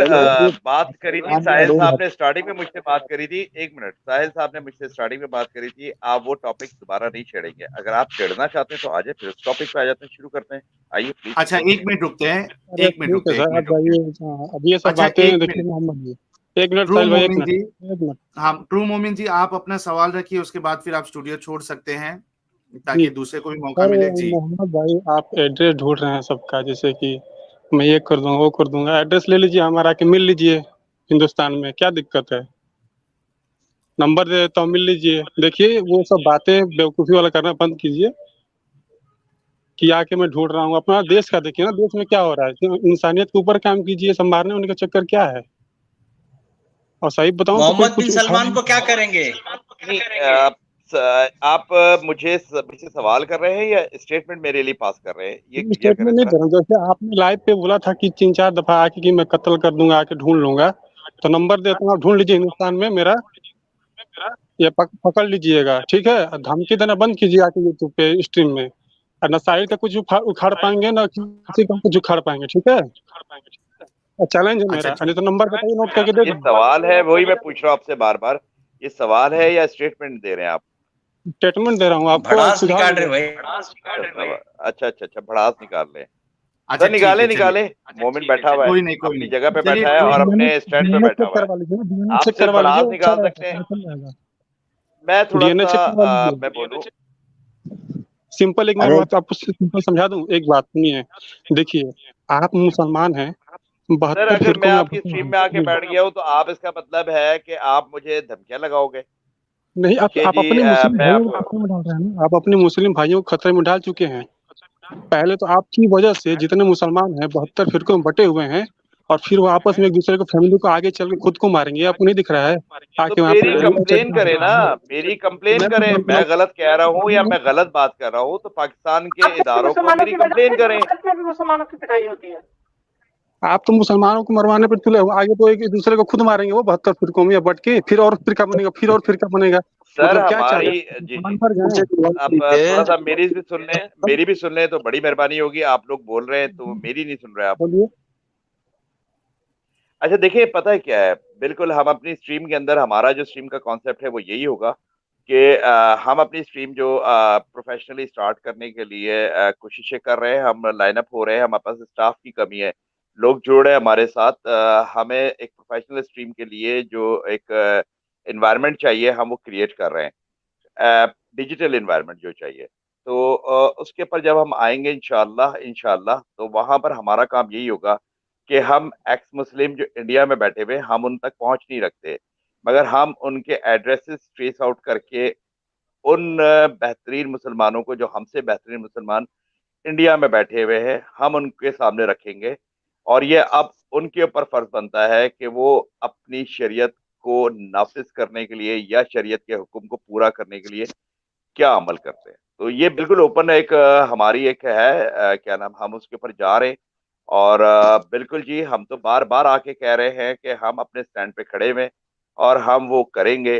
بات کری تھی پاکستان ساحل میں صاحب نے اسٹارٹنگ میں مجھ سے بات کری تھی, ایک منٹ, ساحل صاحب نے مجھ سے اسٹارٹنگ میں بات کری تھی, آپ وہ ٹاپک دوبارہ نہیں چھیڑیں گے. اگر آپ چھیڑنا چاہتے ہیں تو آ جائیں, پھر اس ٹاپک پہ آ جاتے ہیں, شروع کرتے ہیں, آئیے پلیز. اچھا ایک منٹ رکتے ہیں, ارے ایک منٹ ٹھیک ہے رکتے ہیں, ایک سر, منٹ اب رکتے ہیں. جائیے. اب یہ سب اچھا باتیں ایک دیکھیے منٹ, محمد جی, ایک منٹ ٹرو ساحل بھائی, ایک مومن منٹ, جی, ایک منٹ. ہاں ٹرو مومن جی, آپ اپنا سوال رکھیے, اس کے بعد پھر آپ اسٹوڈیو چھوڑ سکتے ہیں جی تاکہ دوسرے کو بھی موقع سر, ملے. جی محمد بھائی آپ ایڈریس ڈھونڈ رہے ہیں سب کا, جیسے کہ میں یہ کر دوں گا وہ کر دوں گا, ایڈریس لے لیجیے ہمارا کے مل لیجیے. ہندوستان میں کیا دقت ہے؟ نمبر دے دیتا ہوں, مل لیجیے. دیکھیے وہ سب باتیں بیوقوفی والا کرنا بند کیجیے کہ آ کے میں ڈھونڈ رہا ہوں. اپنا دیش کا دیکھیے نا, دیش میں کیا ہو رہا ہے, انسانیت کے اوپر کام کیجیے. سنبھالنے ہونے کا چکر کیا ہے؟ اور صحیح بتاؤں تو کوئی محمد کچھ بن اٹھا سلمان کو کیا کریں گے؟ آپ مجھے سے سوال کر رہے ہیں یا اسٹیٹمنٹ میرے لیے پاس کر رہے ہیں, یہ کلیئر کریں اسٹیٹمنٹ نہیں ذرا. دے رہا ہوں. جیسے آپ نے لائیو پہ بولا تھا کہ 3-4 دفعہ آ کے کہ میں قتل کر دوں گا, آ کے ڈھونڈ لوں گا, تو نمبر دیتا ہوں, آپ ڈھونڈ لیجیے ہندوستان میں میرا, یہ پکڑ لیجیے گا, ٹھیک ہے. دھمکی دینا بند کیجیے آ کے یوٹیوب پہ اسٹریم میں, اور نہ ساحل کا کچھ اکھاڑ پائیں گے, نہ کسی کا کچھ اکھاڑ پائیں گے, ٹھیک ہے. چیلنج ہے اچھا میرا, ٹھیک, نہیں تو نمبر بتائیے, نوٹ کر کے دے یہ دوں. سوال ہے, وہی میں پوچھ رہا ہوں آپ سے بار بار, یہ سوال ہے یا اسٹیٹمنٹ دے رہے ہیں آپ؟ اسٹیٹمنٹ دے رہا ہوں آپ کو, بھڑاس سدھار نکال رہے لیجیے. بھائی. اچھا اچھا اچھا, بھڑاس نکال لیں. اچھا سر ٹھیک ہے, نکالے چلیے نکالے, مومن بیٹھا ہوا ہے, کوئی نہیں, کوئی اپنی نہیں, جگہ پہ چلیے بیٹھا ہے اور ڈی اپنے اسٹینڈ پہ این اے بیٹھا چیک ہوا ہے. کروا لیجیے, ڈی این اے آپ چیک صرف کروا لیجیے, بڑاس اچھا نکال سکتے ہیں. پتہ چل جائے گا. میں ڈی تھوڑا این اے چیک کروا سا لیجیے. میں بولوں, سمپل ایک میں ارے بات آپ کو سمپل سمجھا دوں, ایک بات سنیے. دیکھیے آپ مسلمان ہیں, سر 72 اگر میں فرقوں میں آپ آپ کی بٹے اسٹریم میں آ کے ہیں. بیٹھ گیا ہوں تو آپ اس کا مطلب ہے کہ آپ مجھے دھمکیاں لگاؤ گے نہیں, کہ آپ جی اپنے مسلم میں بھائیوں آپ کو خطرے میں ڈال رہے ہیں نا, آپ اپنے مسلم بھائیوں کو خطرے میں ڈال چکے ہیں. پہلے تو آپ کی وجہ سے جتنے مسلمان ہیں 72 فرقوں میں بٹے ہوئے ہیں, اور پھر وہ آپس میں ایک دوسرے کو, فیملی کو آگے چل کے خود کو ماریں گے. آپ کو نہیں دکھ رہا ہے آ تو کے وہاں پہ میری ڈی این اے چیک کمپلین کرے نا, میری کمپلین کریں. میں غلط کہہ رہا ہوں یا میں غلط بات کر رہا ہوں تو پاکستان کے اداروں کو میری کمپلین کریں. آپ تو مسلمانوں کو مروانے پر تلے ہو, آگے تو ایک دوسرے کو خود ماریں گے وہ 72 فرقوں میں بٹ کے, پھر اور فرقہ بنے گا, پھر اور فرقہ بنے گا. سر مطلب کیا چاہتے ہماری ہیں, جی جی, مسلمان مر جائیں. اب تھوڑا سا میری بھی سن لیں تو بڑی مہربانی ہوگی. آپ لوگ بول رہے ہیں تو میری نہیں سن رہے آپ. بولیے. اچھا دیکھیں, پتہ ہے کیا ہے, بالکل ہم اپنی اسٹریم کے اندر, ہمارا جو اسٹریم کا کانسیپٹ ہے وہ یہی ہوگا کہ ہم اپنی اسٹریم جو پروفیشنلی اسٹارٹ کرنے کے لیے کوششیں کر رہے ہیں, ہم لائن اپ ہو رہے ہیں, ہمارے پاس اسٹاف کی کمی ہے, لوگ جڑ رہے ہیں ہمارے ساتھ. ہمیں ایک پروفیشنل اسٹریم کے لیے جو ایک انوائرمنٹ چاہیے ہم وہ کریٹ کر رہے ہیں, ڈیجیٹل انوائرمنٹ جو چاہیے. تو اس کے پر جب ہم آئیں گے انشاءاللہ تو وہاں پر ہمارا کام یہی ہوگا کہ ہم ایکس مسلم جو انڈیا میں بیٹھے ہوئے, ہم ان تک پہنچ نہیں رکھتے, مگر ہم ان کے ایڈریسز ٹریس آؤٹ کر کے ان بہترین مسلمانوں کو, جو ہم سے بہترین مسلمان انڈیا میں بیٹھے ہوئے ہیں, ہم ان کے سامنے رکھیں گے. اور یہ اب ان کے اوپر فرض بنتا ہے کہ وہ اپنی شریعت کو نافذ کرنے کے لیے یا شریعت کے حکم کو پورا کرنے کے لیے کیا عمل کرتے ہیں. تو یہ بالکل اوپن ایک ہماری ایک ہے, کیا نام, ہم اس کے اوپر جا رہے ہیں. اور بالکل جی, ہم تو بار بار آ کے کہہ رہے ہیں کہ ہم اپنے سٹینڈ پہ کھڑے ہوئے اور ہم وہ کریں گے.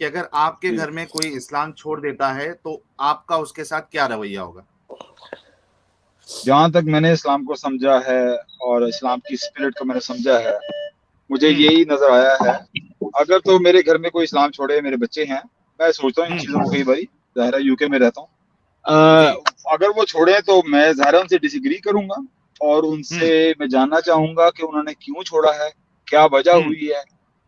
کہ اگر آپ کے گھر میں کوئی اسلام چھوڑ دیتا ہے تو آپ کا اس کے ساتھ کیا رویہ ہوگا؟ جہاں تک میں نے اسلام کو سمجھا ہے اور اسلام کی اسپرٹ کو میں نے سمجھا ہے، مجھے یہی نظر آیا ہے، اگر تو میرے گھر میں کوئی اسلام چھوڑے، میرے بچے ہیں، میں سوچتا ہوں ان چیزوں کو کئی باری، ظاہر ہے UK میں رہتا ہوں، اگر وہ چھوڑے تو میں ظاہر ان سے ڈس ایگری کروں گا اور ان سے میں جاننا چاہوں گا کہ انہوں نے کیوں چھوڑا ہے، کیا وجہ ہوئی ہے،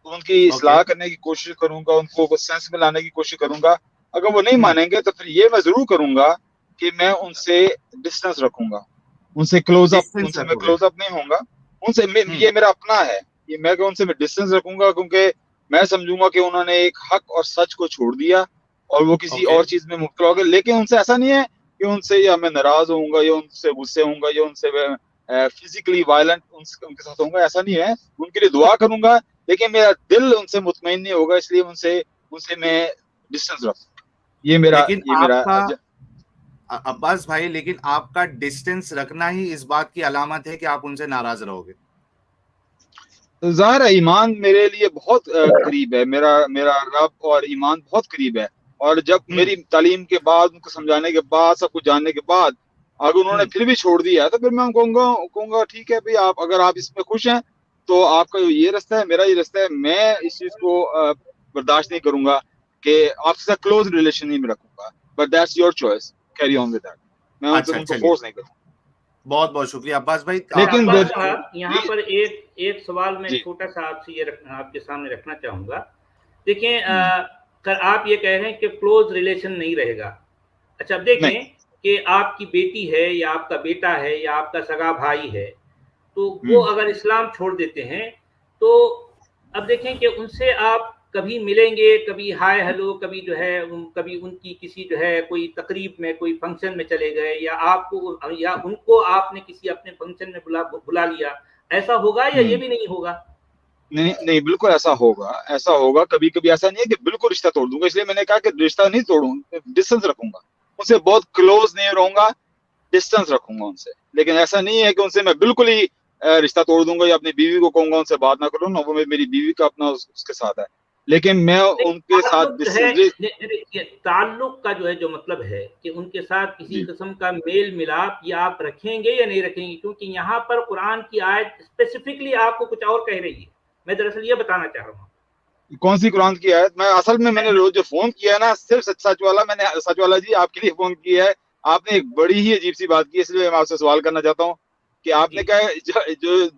تو ان کی اصلاح کرنے کی کوشش کروں گا، ان کو سینس میں لانے کی کوشش کروں گا. اگر وہ نہیں مانیں گے تو پھر یہ میں ضرور کروں گا کہ میں ان سے ڈسٹینس رکھوں گا، ان سے کلوز اپ نہیں ہوں گا، ان سے یہ میرا اپنا ہے، یہ میں کہ ان سے میں ڈسٹینس رکھوں گا، کیونکہ میں سمجھوں گا کہ انہوں نے ایک حق اور سچ کو چھوڑ دیا اور وہ کسی اور چیز میں مبتلا ہو گئے. لیکن ان سے ایسا نہیں ہے کہ ان سے یا میں ناراض ہوں گا یا ان سے غصے ہوں گا یا ان سے فزیکلی وائلنٹ ان کے ساتھ ہوں گا، ایسا نہیں ہے. ان کے لیے دعا کروں گا لیکن میرا دل ان سے مطمئن نہیں ہوگا، اس لیے ان سے میں ڈسٹینس رکھوں گا. یہ میرا عباس بھائی، لیکن آپ کا ڈسٹینس رکھنا ہی اس بات کی علامت ہے کہ آپ ان سے ناراض رہو گے. ظاہر ہے ایمان میرے لیے بہت قریب ہے، میرا رب اور ایمان بہت قریب ہے، اور جب میری تعلیم کے بعد، ان کو سمجھانے کے بعد، سب کچھ جاننے کے بعد اگر انہوں نے پھر بھی چھوڑ دیا تو پھر میں کہوں گا ٹھیک ہے بھائی، اگر آپ اس میں خوش ہیں تو آپ کا یہ رستہ ہے، میرا یہ رستہ ہے. میں اس چیز کو برداشت نہیں کروں گا کہ آپ سے کلوز ریلیشن نہیں میں رکھوں گا، but that's your choice, carry on with that. میں ان کو فورس نہیں کروں. بہت بہت شکریہ عباس بھائی. لیکن یہاں پر ایک سوال میں چھوٹا سا آپ سے آپ کے سامنے رکھنا چاہوں گا. دیکھیں، آپ یہ کہہ رہے ہیں کہ کلوز ریلیشن نہیں رہے گا. اچھا، اب دیکھیں کہ آپ کی بیٹی ہے یا آپ کا بیٹا ہے یا آپ کا سگا بھائی ہے، تو وہ اگر اسلام چھوڑ دیتے ہیں تو اب دیکھیں کہ ان سے آپ کبھی ملیں گے، کبھی ہائے ہیلو، کبھی جو ہے کبھی ان کی کسی جو ہے کوئی تقریب میں، کوئی فنکشن میں چلے گئے، یا آپ کو یا ان کو آپ نے کسی اپنے فنکشن میں بلا لیا، ایسا ہوگا یا یہ بھی نہیں ہوگا؟ نہیں بالکل ایسا ہوگا. کبھی کبھی ایسا نہیں ہے کہ بالکل رشتہ توڑ دوں گا، اس لیے میں نے کہا کہ رشتہ نہیں توڑوں، ڈسٹینس رکھوں گا، ان سے بہت کلوز نہیں رہوں گا، ڈسٹینس رکھوں گا ان سے. لیکن ایسا نہیں ہے کہ ان سے میں بالکل ہی رشتہ توڑ دوں گا یا اپنی بیوی کو کہوں گا ان سے بات نہ کروں، نہ وہ میری بیوی کا اپنا اس کے ساتھ ہے، لیکن میں ان کے ساتھ تعلق کا جو مطلب ہے کہ ان کے ساتھ کسی قسم کا میل ملاپ یا آپ رکھیں گے یا نہیں رکھیں گے، کیونکہ یہاں پر قرآن کی آیت اسپیسیفکلی آپ کو کچھ اور کہہ رہی ہے. میں دراصل یہ بتانا چاہ رہا ہوں. کون سی قرآن کی آیت؟ میں نے جو فون کیا ہے نا، صرف سچ والا جی آپ کے لیے فون کیا ہے. آپ نے ایک بڑی ہی عجیب سی بات کی، اس لیے میں آپ سے سوال کرنا چاہتا ہوں کہ آپ نے کہا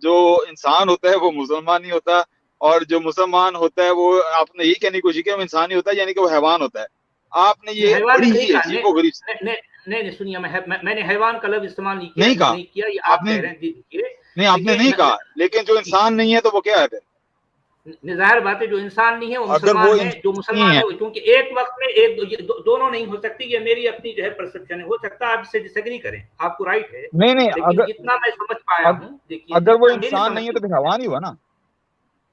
جو انسان ہوتا ہے وہ مسلمان نہیں ہوتا، اور جو مسلمان ہوتا ہے وہ، آپ نے یہی کہنے کی کوشش کی وہ انسان نہیں ہوتا، یعنی کہ وہ حیوان ہوتا ہے. آپ نے یہ بڑی ہی عجیب و غریب نہیں سنیے، میں نے حیوان کا لفظ استعمال نہیں کیا، یہ آپ کہہ رہے ہیں. نہیں، آپ نے نہیں کہا، لیکن جو انسان نہیں ہے تو وہ کیا ہے پھر؟ ظاہر بات ہے جو انسان نہیں ہے وہ مسلمان ہے، جو مسلمان ہے، کیونکہ ایک وقت میں دونوں نہیں ہو سکتی. یہ میری اپنی جو ہے پرسپشن ہے، ہو سکتا ہے آپ اس سے ڈس ایگری کریں، آپ کو رائٹ ہے. نہیں، لیکن جتنا میں سمجھ پایا ہوں، دیکھیے اگر وہ انسان نہیں ہے تو پھر حیوان ہی ہوا نا.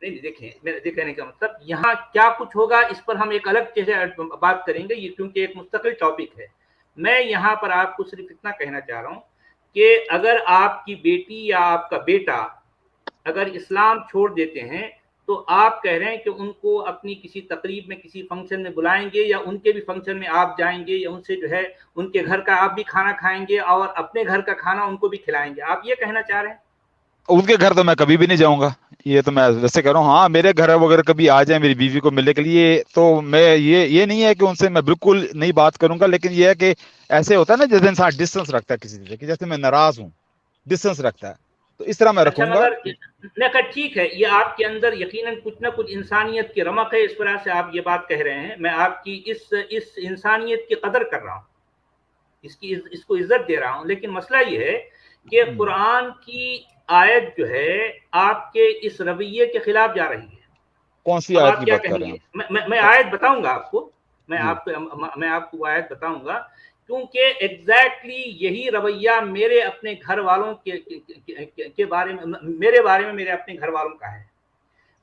نہیں دیکھیں، میرے کہنے کا مطلب یہاں کیا کچھ ہوگا اس پر ہم ایک الگ بات کریں گے، یہ کیونکہ ایک مستقل ٹاپک ہے. میں یہاں پر آپ کو صرف اتنا کہنا چاہ رہا ہوں کہ اگر آپ کی بیٹی یا آپ کا بیٹا اگر اسلام چھوڑ دیتے ہیں تو آپ کہہ رہے ہیں کہ ان کو اپنی کسی تقریب میں، کسی فنکشن میں بلائیں گے، یا ان کے بھی فنکشن میں آپ جائیں گے، یا ان سے جو ہے ان کے گھر کا آپ بھی کھانا کھائیں گے اور اپنے گھر کا کھانا ان کو بھی کھلائیں گے. آپ یہ کہنا چاہ رہے ہیں؟ ان کے گھر تو میں کبھی بھی نہیں جاؤں گا، یہ تو میں ویسے کہہ رہا ہوں. ہاں، میرے گھر وغیرہ کبھی آ جائیں میری بیوی کو ملنے کے لیے تو میں یہ نہیں ہے کہ ان سے میں بالکل نہیں بات کروں گا، لیکن یہ ہے کہ ایسے ہوتا ہے نا جیسے انسان ڈسٹینس رکھتا ہے کسی سے، کہ جیسے میں ناراض ہوں، ڈسٹینس رکھتا ہے، تو اس طرح میں رکھوں گا. مگر ٹھیک ہے، یہ آپ کے اندر یقیناً کچھ نہ کچھ انسانیت کی رمق ہے، اس طرح سے آپ یہ بات کہہ رہے ہیں. میں آپ کی اس انسانیت کی قدر کر رہا ہوں، اس کو عزت دے رہا ہوں. لیکن مسئلہ یہ ہے کہ قرآن کی آیت جو ہے آپ کے اس رویے کے خلاف جا رہی ہے. کون سی آیت کی بات کر رہے ہیں؟ میں آیت بتاؤں گا آپ کو، میں آپ کو آیت بتاؤں گا، کیونکہ ایگزیکٹلی یہی رویہ میرے اپنے گھر والوں کے بارے میں، میرے بارے میں میرے اپنے گھر والوں کا ہے.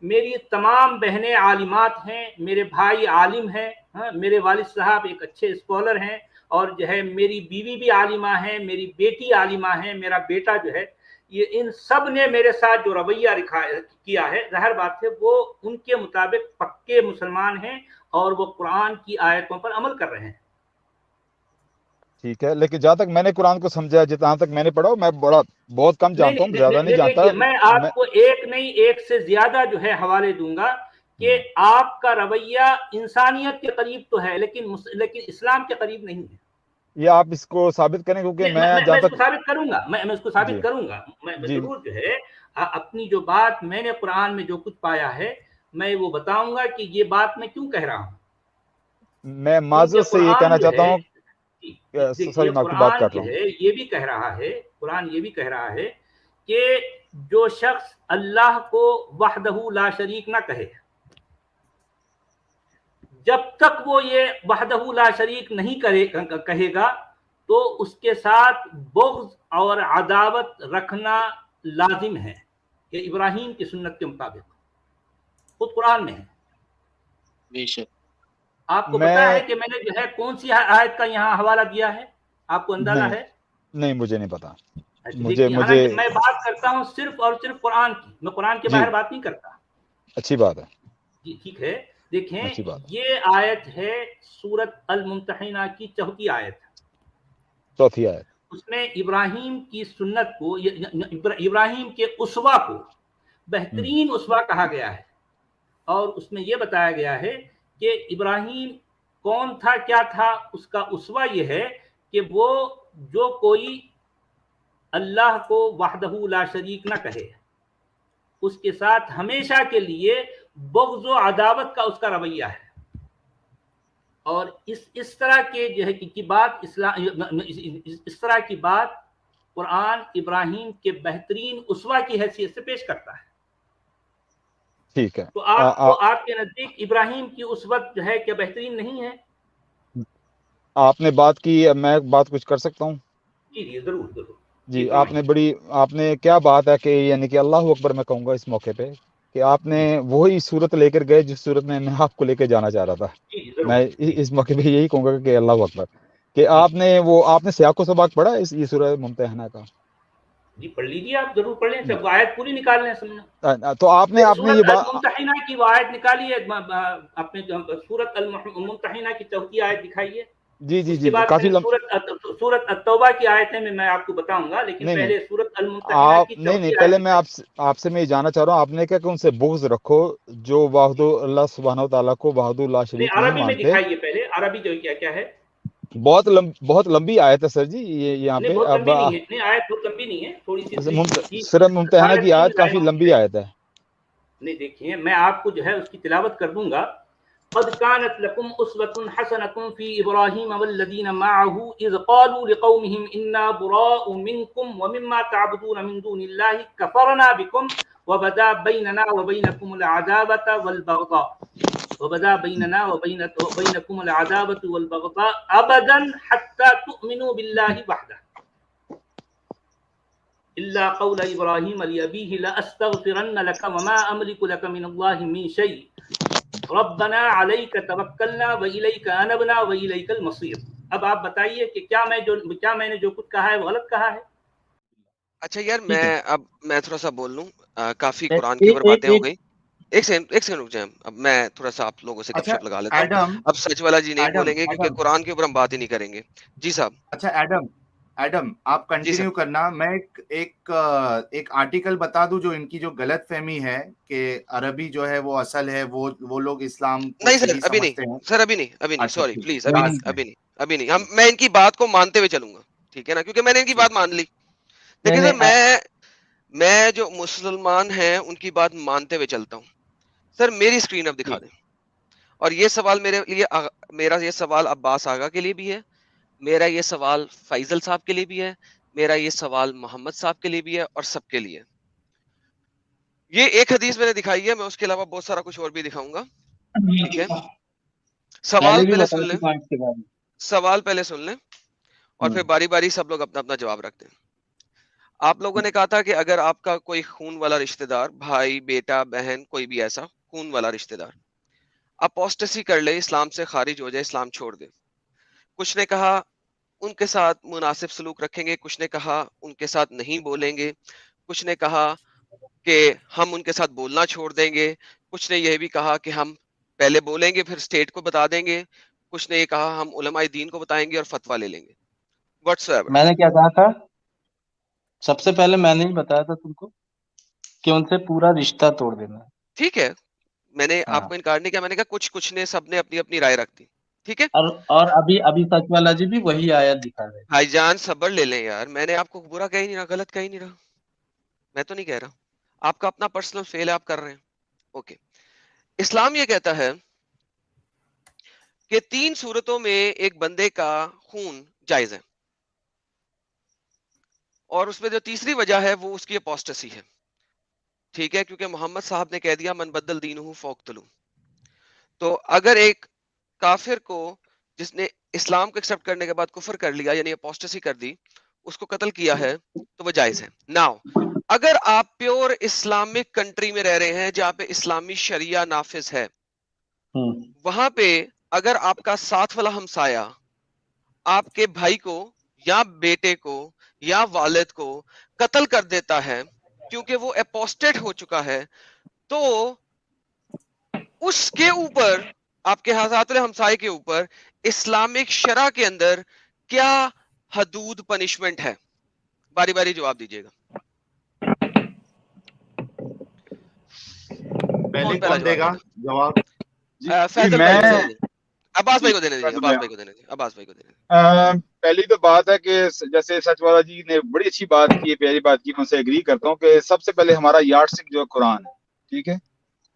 میری تمام بہنیں عالمات ہیں، میرے بھائی عالم ہیں، میرے والد صاحب ایک اچھے اسکالر ہیں، اور جو ہے میری بیوی بھی عالمہ ہے، میری بیٹی عالمہ ہے، میرا بیٹا جو ہے، یہ ان سب نے میرے ساتھ جو رویہ کیا ہے، ظاہر بات ہے وہ ان کے مطابق پکے مسلمان ہیں اور وہ قرآن کی آیتوں پر عمل کر رہے ہیں. ٹھیک ہے، لیکن جہاں تک میں نے قرآن کو سمجھا ہے، جتنا تک میں نے پڑھا میں بہت کم جانتا ہوں، زیادہ نہیں جانتا. میں آپ کو ایک نہیں ایک سے زیادہ جو ہے حوالے دوں گا کہ آپ کا رویہ انسانیت کے قریب تو ہے لیکن اسلام کے قریب نہیں ہے. یہ آپ اس کو ثابت کریں، کیونکہ میں اس کو ثابت کروں گا، میں اس کو ثابت کروں گا. میں ضرور جو ہے اپنی جو بات میں نے قرآن میں جو کچھ پایا ہے میں وہ بتاؤں گا کہ یہ بات میں کیوں کہہ رہا ہوں. میں معذرت سے یہ کہنا چاہتا ہوں، سوری میں آپ کی بات کر رہا ہوں. یہ بھی کہہ رہا ہے قرآن، یہ بھی کہہ رہا ہے کہ جو شخص اللہ کو وحدہ لا شریک نہ کہے، جب تک وہ یہ وحدہ لا شریک نہیں کہے گا تو اس کے ساتھ بغض اور عداوت رکھنا لازم ہے. یہ ابراہیم کی سنت کے مطابق خود قرآن میں ہے. بے شک. آپ کو پتا ہے کہ میں نے جو ہے کون سی آیت کا یہاں حوالہ دیا ہے؟ آپ کو اندازہ ہے؟ نہیں، مجھے نہیں پتا. میں بات کرتا ہوں صرف اور صرف قرآن کی، میں قرآن کے باہر بات نہیں کرتا. اچھی بات ہے. جی ٹھیک ہے. دیکھیں یہ آیت ہے سورۃ الممتحنہ کی 4تھی آیت. 4تھی آیت. اس میں ابراہیم کی سنت کو، ابراہیم کے اسوہ کو بہترین اسوہ کہا گیا ہے، اور اس میں یہ بتایا گیا ہے کہ ابراہیم کون تھا، کیا تھا. اس کا اسوہ یہ ہے کہ وہ جو کوئی اللہ کو وحدہ لا شریک نہ کہے، اس کے ساتھ ہمیشہ کے لیے بغض و عداوت کا اس کا رویہ ہے. اور اس طرح کے جو ہے کی بات اس طرح کی بات قرآن ابراہیم کے بہترین اسوہ کی حیثیت سے پیش کرتا ہے. ٹھیک ہے. تو آپ کے نزدیک ابراہیم کی اسوت جو ہے کیا بہترین نہیں ہے؟ آپ نے بات کی، میں بات کچھ کر سکتا ہوں؟ جی ضرور ضرور. جی آپ نے کیا بات ہے کہ یعنی کہ اللہ اکبر میں کہوں گا اس موقع پہ کہ آپ نے وہی صورت لے کر گئے جس صورت میں آپ کو لے کے جانا چاہ رہا تھا. میں اس موقع پہ یہی کہوں گا کہ اللہ اکبر کہ آپ نے سیاق و سباق پڑھا یہ سورہ ممتحنہ کا؟ جی پڑھ لیجیے، آپ ضرور پڑھ لیں، سب آیت پوری نکال لیں سمجھنا. تو آپ نے یہ بات الممتحنہ کی وہ آیت نکالی ہے، اپنے سورۃ الممتحنہ کی 4تھی آیت دکھائیے. جی کافی سورۃ التوبہ کی آیتیں میں آپ کو بتاؤں گا، لیکن پہلے سورۃ الممتحنہ کی 4تھی نہیں پہلے میں آپ سے میں یہ جاننا چاہ رہا ہوں، آپ نے کہا کہ ان سے بغض رکھو جو واحد اللہ سبحانہ و تعالیٰ کو وحدہ لا شریک نہیں مانتے. عربی میں دکھائیے پہلے، عربی جو کیا ہے. بہت لمبی آیت ہے سر جی یہ یہاں پہ. اب آیت بہت لمبی نہیں ہے، تھوڑی سی. سورۃ ممتحنہ کی آیت کافی لمبی آیت ہے. نہیں دیکھیے میں آپ کو جو ہے اس کی تلاوت کر دوں گا. قد كانت لكم أسوة حسنة في إبراهيم والذين معه إذ قالوا لقومهم إنا براء منكم ومما تعبدون من دون الله كفرنا بكم وبدا بيننا وبينكم العداوة والبغضاء أبدا حتى تؤمنوا بالله وحده إلا قول إبراهيم لأبيه لأستغفرن لك وما أملك لك من الله من شيء ربنا علیک توکلنا وإلیک انبنا وإلیک المصیر. اب آپ بتائیے کہ کیا میں نے جو کچھ کہا ہے وہ غلط کہا ہے؟ اچھا یار میں تھوڑا سا بول لوں، کافی قرآن کی اوپر باتیں ہو گئی. ایک سیکنڈ رک جائیں. اب میں تھوڑا سا آپ لوگوں سے گپ شپ لگا لیتا ہوں. اب سچ والا جی نہیں بولیں گے کیونکہ قرآن کے اوپر ہم بات ہی نہیں کریں گے. جی صاحب. اچھا ایڈم آپ کنٹینیو کرنا. میں ایک آرٹیکل بتا دوں جو ان کی جو غلط فہمی ہے کہ عربی جو ہے وہ اصل ہے، وہ لوگ اسلام نہیں سر ابھی نہیں سوری پلیز ابھی نہیں. میں ان کی بات کو مانتے ہوئے چلوں گا، ٹھیک ہے نا، کیونکہ میں نے ان کی بات مان لی. دیکھیں سر میں جو مسلمان ہیں ان کی بات مانتے ہوئے چلتا ہوں. سر میری اسکرین اب دکھا دیں. اور یہ سوال میرا یہ سوال عباس آغا کے لیے بھی ہے، میرا یہ سوال فیصل صاحب کے لیے بھی ہے، میرا یہ سوال محمد صاحب کے لیے بھی ہے، اور سب کے لیے. یہ ایک حدیث میں نے دکھائی ہے، میں اس کے علاوہ بہت سارا کچھ اور بھی دکھاؤں گا. ٹھیک ہے، سوال پہلے سن لیں اور پھر باری باری سب لوگ اپنا اپنا جواب رکھتے ہیں. آپ لوگوں نے کہا تھا کہ اگر آپ کا کوئی خون والا رشتہ دار، بھائی، بیٹا، بہن، کوئی بھی ایسا خون والا رشتہ دار اپوسٹسی کر لے، اسلام سے خارج ہو جائے، اسلام چھوڑ دے، کچھ نے کہا ان کے ساتھ مناسب سلوک رکھیں گے، کچھ نے کہا ان کے ساتھ نہیں بولیں گے، کچھ نے کہا کہ ہم ان کے ساتھ بولنا چھوڑ دیں گے، کچھ نے یہ بھی کہا کہ ہم پہلے بولیں گے پھر اسٹیٹ کو بتا دیں گے. کچھ نے یہ کہا ہم علماء دین کو بتائیں گے اور فتوا لے لیں گے. What's ever. میں نے کیا کہا تھا سب سے پہلے؟ میں نے ہی بتایا تھا تم کو کہ ان سے پورا رشتہ توڑ دینا ہے. ٹھیک ہے, میں نے ہاں. آپ کو انکار نہیں کیا, میں نے کہا کچھ نے سب نے اپنی اپنی رائے رکھ دی. ٹھیک ہے, اور ابھی سچ والا جی بھی وہی آیت دکھا رہے. بھائی جان صبر لے لیں یار, میں نے آپ کو برا کہہ ہی نہیں رہا, غلط کہہ ہی نہیں رہا, میں تو نہیں کہہ رہا, آپ کا اپنا پرسنل فیل ہے, آپ کر رہے ہیں. اوکے, اسلام یہ کہتا ہے کہ 3 صورتوں میں ایک بندے کا خون جائز ہے, اور اس میں جو تیسری وجہ ہے وہ اس کی اپوسٹسی ہے. ٹھیک ہے, کیونکہ محمد صاحب نے کہہ دیا من بدل دینہ فاقتلوہ. تو اگر ایک کافر کو جس نے اسلام کو ایکسپٹ کرنے کے بعد کفر کر لیا یعنی اپوسٹسی کر دی, اس کو قتل کیا ہے تو وہ جائز ہے. ناؤ اگر آپ پیور اسلامک کنٹری میں رہ رہے ہیں جہاں پہ اسلامی شریعہ نافذ ہے, وہاں پہ اگر آپ کا ساتھ والا ہمسایہ آپ کے بھائی کو یا بیٹے کو یا والد کو قتل کر دیتا ہے کیونکہ وہ اپوسٹیٹ ہو چکا ہے, تو اس کے اوپر, آپ کے ساتھ والے ہمسائے کے اوپر اسلامک شرع کے اندر کیا حدود پنشمنٹ ہے؟ باری باری جواب دیجیے گا. پہلے کون دے گا جواب؟ فیصل بھائی کو دینے, عباس بھائی کو دینے دیجیے, عباس بھائی کو دینے دیجیے, عباس بھائی کو دینے. پہلی تو بات ہے کہ جیسے سچ والا جی نے بڑی اچھی بات کی, پہلی بات کی, میں اسے ایگری کرتا ہوں کہ سب سے پہلے ہمارا یارڈ سٹک جو ہے قرآن ہے. ٹھیک ہے,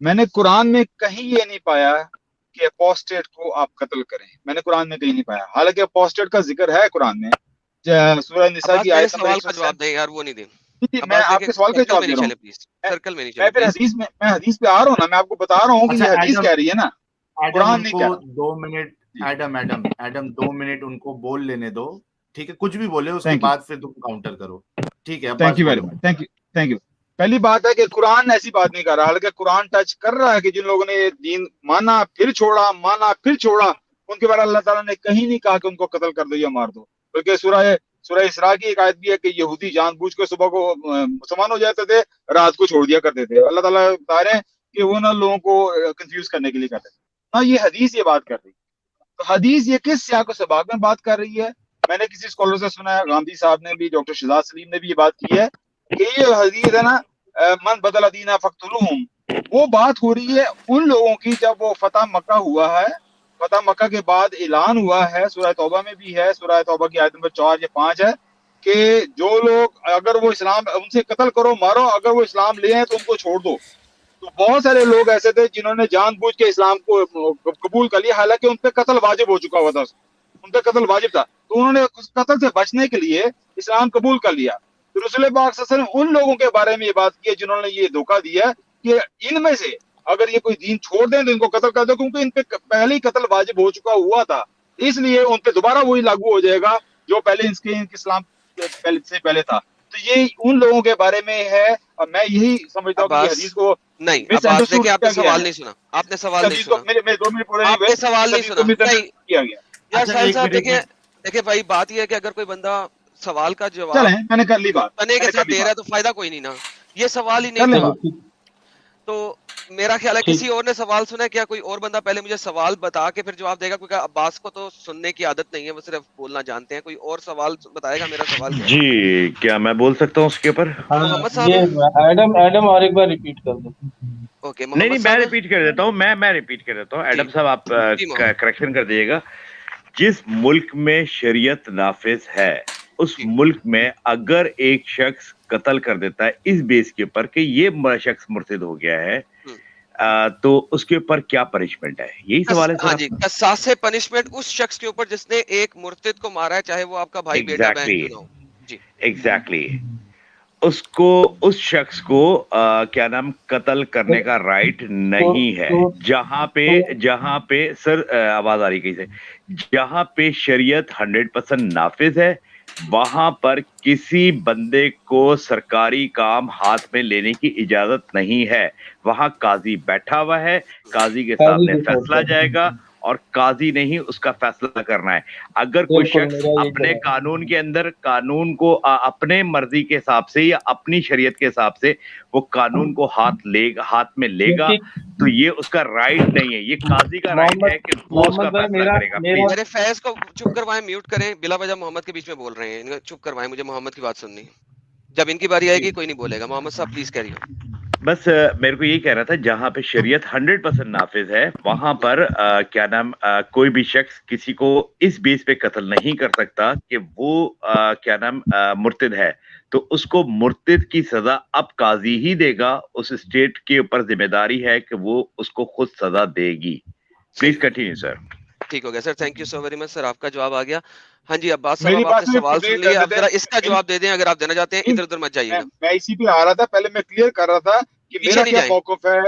میں نے قرآن میں کہیں یہ نہیں پایا کہ اپوسٹیٹ کو آپ قتل کریں, میں نے قرآن میں کہیں نہیں پایا. حالانکہ اپوسٹیٹ کا ذکر ہے قرآن میں, سورہ نساء کی آیت نمبر 100. سوال کا جواب دیں یار, وہ نہیں دیں. میں آپ کے سوال کا جواب دے رہا ہوں. میں پھر حدیث پہ آ رہا ہوں نا, میں آپ کو بتا رہا ہوں کہ یہ حدیث کہہ رہی ہے نا, قرآن نہیں کہہ رہا. 2 منٹ ایڈم 2 منٹ ان کو بول لینے دو. ٹھیک ہے, کچھ بھی بولے اس کے بعد پھر تم کاؤنٹر کرو. ٹھیک ہے, thank you very much, thank you. پہلی بات ہے کہ قرآن ایسی بات نہیں کر رہا, حالانکہ قرآن ٹچ کر رہا ہے کہ جن لوگوں نے یہ دین مانا پھر چھوڑا, ان کے بارے اللہ تعالیٰ نے کہیں نہیں کہا کہ ان کو قتل کر دو یا مار دو. بلکہ سورہ اسراء کی ایک آیت بھی ہے کہ یہودی جان بوجھ کے صبح کو مسلمان ہو جاتے تھے, رات کو چھوڑ دیا کرتے تھے. اللہ تعالیٰ بتا رہے ہیں کہ وہ نہ لوگوں کو کنفیوز کرنے کے لیے کرتے تھے. نہ یہ حدیث یہ بات کر رہی. تو حدیث یہ کس سیاق و سباق میں بات کر رہی ہے؟ میں نے کسی اسکالر سے سنا ہے, گاندھی صاحب نے بھی, ڈاکٹر شہزاد سلیم نے بھی یہ بات کی ہے کہ یہ حدیث ہے نا من بدل دینہ فاقتلوہم, وہ بات ہو رہی ہے ان لوگوں کی جب وہ فتح مکہ ہوا ہے. فتح مکہ کے بعد اعلان ہوا ہے, سورہ توبہ میں بھی ہے, سورہ توبہ کی آیت نمبر 4 یا 5 ہے کہ جو لوگ اگر وہ اسلام, ان سے قتل کرو مارو, اگر وہ اسلام لے ہیں تو ان کو چھوڑ دو. تو بہت سارے لوگ ایسے تھے جنہوں نے جان بوجھ کے اسلام کو قبول کر لیا, حالانکہ ان پہ قتل واجب ہو چکا ہوا تھا, ان پہ قتل واجب تھا. تو انہوں نے اس قتل سے بچنے کے لیے اسلام قبول کر لیا. تو رسول پاک صلی اللہ علیہ وسلم ان لوگوں کے بارے میں یہ بات کی ہے جنہوں نے یہ دھوکہ دیا کہ ان میں سے اگر یہ کوئی دین چھوڑ دیں تو ان کو قتل کر دو, کیونکہ ان پہ پہلے ہی قتل واجب ہو چکا ہوا تھا. اس لیے ان پہ دوبارہ وہی لاگو ہو جائے گا جو پہلے ان کے اسلام سے پہلے تھا. تو یہ ان لوگوں کے بارے میں ہے, اور میں یہی سمجھتا ہوں کہ یہ حدیث کو نہیں, عباس دیکھیں آپ نے سوال نہیں سنا, آپ نے سوال نہیں سنا, میرے 2 منٹ پورے آپ نے سوال نہیں سنا. نہیں کیا گیا یار ساحل صاحب, دیکھیں بھائی بات یہ ہے کہ اگر کوئی بندہ سوال کا جواب چلیں میں نے کر لی بات, بنے کے ساتھ دے رہا ہے تو فائدہ کوئی نہیں نا, یہ سوال ہی نہیں تھا. تو میرا خیال ہے کسی اور نے سوال سنا ہے کیا؟ کوئی اور بندہ پہلے مجھے سوال بتا کے پھر جواب دے گا, کیونکہ عباس کو تو سننے کی عادت نہیں ہے, وہ صرف بولنا جانتے ہیں. کوئی اور سوال بتائے گا؟ میرا سوال کیا ہے؟ جی کیا میں بول سکتا ہوں اس کے اوپر؟ محمد صاحب ایڈم اور ایک بار ریپیٹ کر دو. اوکے, نہیں میں ریپیٹ کر دیتا ہوں, میں ریپیٹ کر دیتا ہوں. ایڈم صاحب آپ کریکشن کر دیجیے گا. جس ملک میں شریعت نافذ ہے اس ملک میں اگر ایک شخص قتل کر دیتا ہے اس بیس کے اوپر کہ یہ شخص مرتد ہو گیا ہے, تو اس کے اوپر کیا پنشمنٹ ہے؟ یہی سوال ہے. ہاں جی, قصاص سے پنشمنٹ اس شخص کے اوپر جس نے ایک مرتد کو مارا ہے, چاہے وہ آپ کا بھائی بیٹا بہن کیوں نہ ہو. جی ایگزیکٹلی, اس کو اس شخص کو کیا نام قتل کرنے کا رائٹ نہیں ہے. جہاں پہ سر آواز آ رہی کہیں سے, جہاں پہ شریعت 100% نافذ ہے وہاں پر کسی بندے کو سرکاری کام ہاتھ میں لینے کی اجازت نہیں ہے. وہاں قاضی بیٹھا ہوا ہے, قاضی کے سامنے فیصلہ جائے گا اور قاضی نے ہی اس کا فیصلہ کرنا ہے. اگر کوئی شخص اپنے قانون کے اندر قانون کو اپنے مرضی کے حساب سے یا اپنی شریعت کے حساب سے وہ قانون کو ہاتھ میں لے گا تو یہ اس کا رائٹ نہیں ہے, یہ قاضی کا رائٹ ہے کہ وہ اس کا فیصلہ کرے گا. پلیز میرے فیض کو چپ کروائیں, میوٹ کریں, بلا وجہ محمد کے بیچ میں بول رہے ہیں, ان کو چپ کروائیں, مجھے محمد کی بات سننی ہے. جب ان کی باری آئے گی کوئی نہیں بولے گا. محمد صاحب پلیز کیری آن. بس میرے کو یہی کہہ رہا تھا, جہاں پہ شریعت 100% نافذ ہے وہاں پر کیا نام کوئی بھی شخص کسی کو اس بیس پہ قتل نہیں کر سکتا کہ وہ کیا نام مرتد ہے, تو اس کو مرتد کی سزا اب قاضی ہی دے گا. اس اسٹیٹ کے اوپر ذمہ داری ہے کہ وہ اس کو خود سزا دے گی. Please continue sir. ٹھیک ہو گیا sir, thank you so very much sir, آپ کا جواب آ گیا. ہاں جی عباس صاحب, آپ نے سوال سن لیا, اب ذرا اس کا جواب دے دیں اگر آپ دینا چاہتے ہیں, ادھر ادھر مت جائیے گا. میں اسی پہ آ رہا تھا, پہلے میں کلیئر کر رہا تھا کہ میرا کیا موقف ہے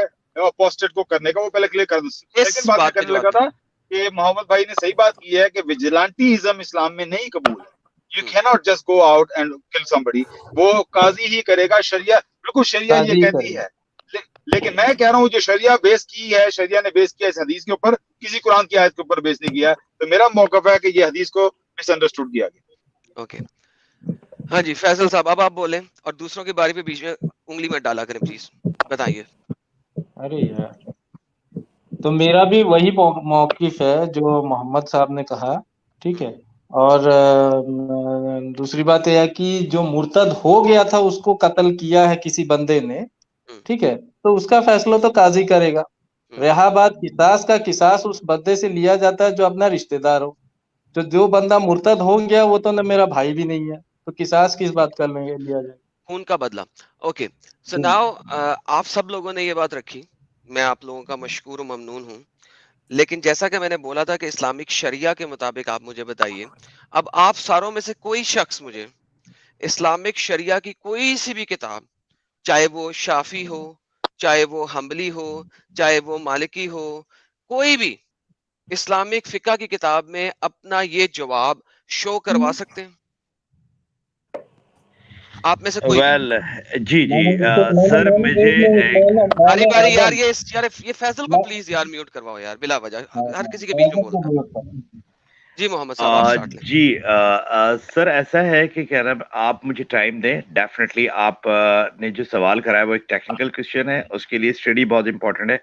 اپوسٹیٹ کو کرنے کا, وہ پہلے کلیئر کر دوں. سیکنڈ بات میں کرنے لگا تھا کہ محمد بھائی نے صحیح بات کی ہے کہ وجیلانٹیزم اسلام میں نہیں قبول ہے. You cannot just go out and kill somebody. وہ قاضی ہی کرے گا. شریعہ بالکل شریعہ یہ کہتی ہے, لیکن میں کہہ رہا ہوں جو شریعہ بیس کی ہے, شریعہ نے بیس کیا اس حدیث کے اوپر, کسی قرآن کی آیت کے اوپر بیس نہیں کیا. تو میرا موقف ہے کہ یہ حدیث کو مس انڈرسٹوڈ کیا گیا. اوکے ہاں جی فیصل صاحب, اب آپ بولیں اور دوسروں کی باری پہ بیچ میں انگلی میں ڈالا کریں پلیز, بتائیے. ارے یار, تو میرا بھی وہی موقف ہے جو محمد صاحب نے کہا, ٹھیک ہے. اور دوسری بات یہ ہے کہ جو مرتد ہو گیا تھا اس کو قتل کیا ہے کسی بندے نے, ٹھیک ہے, تو اس کا فیصلہ تو قاضی کرے گا. رہا بات قصاص کا, قصاص اس بندے سے لیا جاتا ہے جو اپنا رشتہ دار ہو. تو جو بندہ مرتد ہو گیا وہ تو نہ میرا بھائی بھی نہیں ہے, تو قصاص کس بات کا لیا جائے, خون کا بدلہ. اوکے سو ناؤ آپ سب لوگوں نے یہ بات رکھی, میں آپ لوگوں کا مشکور و ممنون ہوں. لیکن جیسا کہ میں نے بولا تھا کہ اسلامک شریعہ کے مطابق آپ مجھے بتائیے, اب آپ ساروں میں سے کوئی شخص مجھے اسلامک شریعہ کی کوئی سی بھی کتاب, چاہے وہ شافی ہو, چاہے وہ حنبلی ہو, چاہے وہ مالکی ہو, کوئی بھی اسلامک فقہ کی کتاب میں اپنا یہ جواب شو کروا سکتے ہیں آپ میں سے کوئی؟ جی سر مجھے باری باری یار یہ فیصل کو پلیز یار میوٹ کرواؤ یار, بلا وجہ ہر کسی کے بیچ میں بولتا. جی محمد صاحب آپ سٹارٹ لیں. جی سر ایسا ہے کہ کہہ رہا آپ مجھے ٹائم دیں. ڈیفینیٹلی آپ نے جو سوال کرا ہے وہ ایک ٹیکنیکل کوشچن ہے, اس کے لیے اسٹڈی بہت امپورٹنٹ ہے.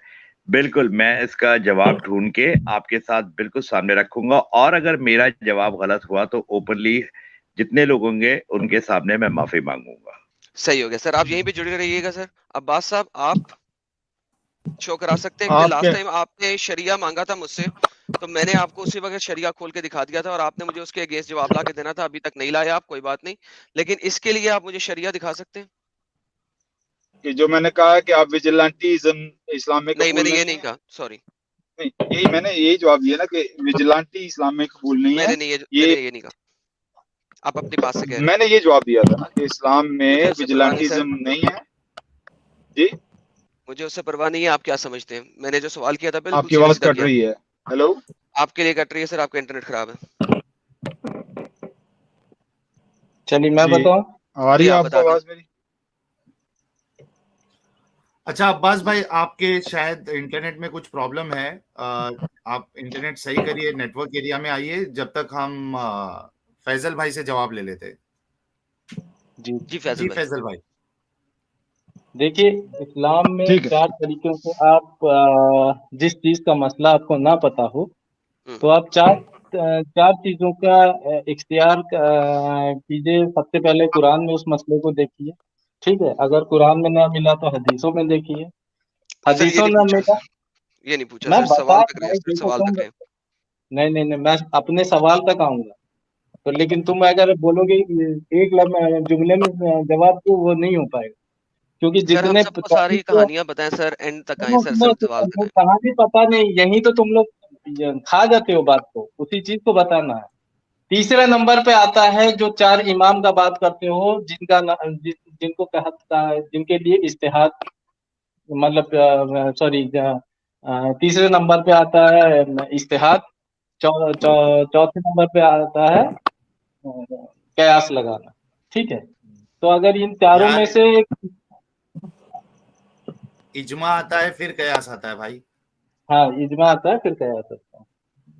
بالکل میں اس کا جواب ڈھونڈ کے آپ کے ساتھ بالکل سامنے رکھوں گا, اور اگر میرا جواب غلط ہوا تو اوپنلی جتنے لوگ ہوں گے ان کے سامنے میں معافی مانگوں گا. صحیح ہو گیا سر, آپ یہیں پہ جڑے رہیے گا سر. عباس صاحب آپ شو کرا سکتے ہیں, کیونکہ لاسٹ ٹائم آپ نے شریعہ مانگا تھا مجھ سے, تو میں نے آپ کو اسی وقت شریعہ کھول کے دکھا دیا تھا اور آپ نے مجھے اس کے اگینسٹ جواب لا کے دینا تھا. ابھی تک نہیں لایا آپ, کوئی بات نہیں, لیکن اس کے لیے آپ مجھے شریعہ دکھا سکتے ہیں کہ جو میں نے کہا کہ آپ ویجیلانٹیزم اسلام میں نہیں, میں قبول نے یہ نہیں نہیں ہے. کہا, سوری, یہی میں نے یہی جواب دیا نا کہ ویجیلانٹی اسلام میں قبول نہیں ہے. میں نے یہ نہیں کہا, آپ اپنی بات سے کہہ رہے میں نے یہ جواب دیا تھا نا کہ اسلام میں ویجیلانٹیزم نہیں ہے. جی مجھے اس سے پرواہ نہیں ہے آپ کیا سمجھتے ہیں, میں نے جو سوال کیا تھا بالکل آپ کی آواز کٹ رہی ہے. ہیلو, آپ کے لیے کٹ رہی ہے سر, آپ کا انٹرنیٹ خراب ہے. چلیے میں بتاؤں, آ رہی ہے آپ کو آواز میری؟ اچھا عباس بھائی, آپ کے شاید انٹرنیٹ میں کچھ پرابلم ہے, آپ انٹرنیٹ صحیح کریے, نیٹ ورک ایریا میں آئیے, جب تک ہم فیصل بھائی سے جواب لے لیتے. جی فیصل بھائی. دیکھیے اسلام میں 4 طریقوں سے آپ جس چیز کا مسئلہ آپ کو نہ پتا ہو تو آپ 4 چیزوں کا اختیار کیجیے. سب سے پہلے قرآن میں اس مسئلے کو دیکھیے, ٹھیک ہے. اگر قرآن میں نہ ملا تو حدیثوں میں دیکھیے, حدیثوں میں ملا. یہ نہیں پوچھا میں سر, سوال تک رہے سر, سوال تک رہے. نہیں میں اپنے سوال تک آؤں گا تو, لیکن تم اگر بولو گے ایک جملے میں جواب تو وہ نہیں ہو پائے گا, کیونکہ جتنے سب کو ساری کہانیاں بتائیں سر, اینڈ تک آئیں سر, سوال تک آئیں. کہانی پتا نہیں, یہی تو تم لوگ کھا جاتے ہو بات کو, اسی چیز کو بتانا ہے. تیسرے نمبر پہ آتا ہے جو 4 امام کا بات کرتے ہو, جن کو کہتا ہے, جن کے لیے اجتہاد, مطلب سوری, تیسرے نمبر پہ آتا ہے اجتہاد, چوتھے نمبر پہ آتا ہے قیاس لگانا, ٹھیک ہے. تو اگر ان چاروں میں سے اجماع آتا ہے پھر قیاس آتا ہے بھائی. ہاں اجماع آتا ہے پھر قیاس آتا ہے.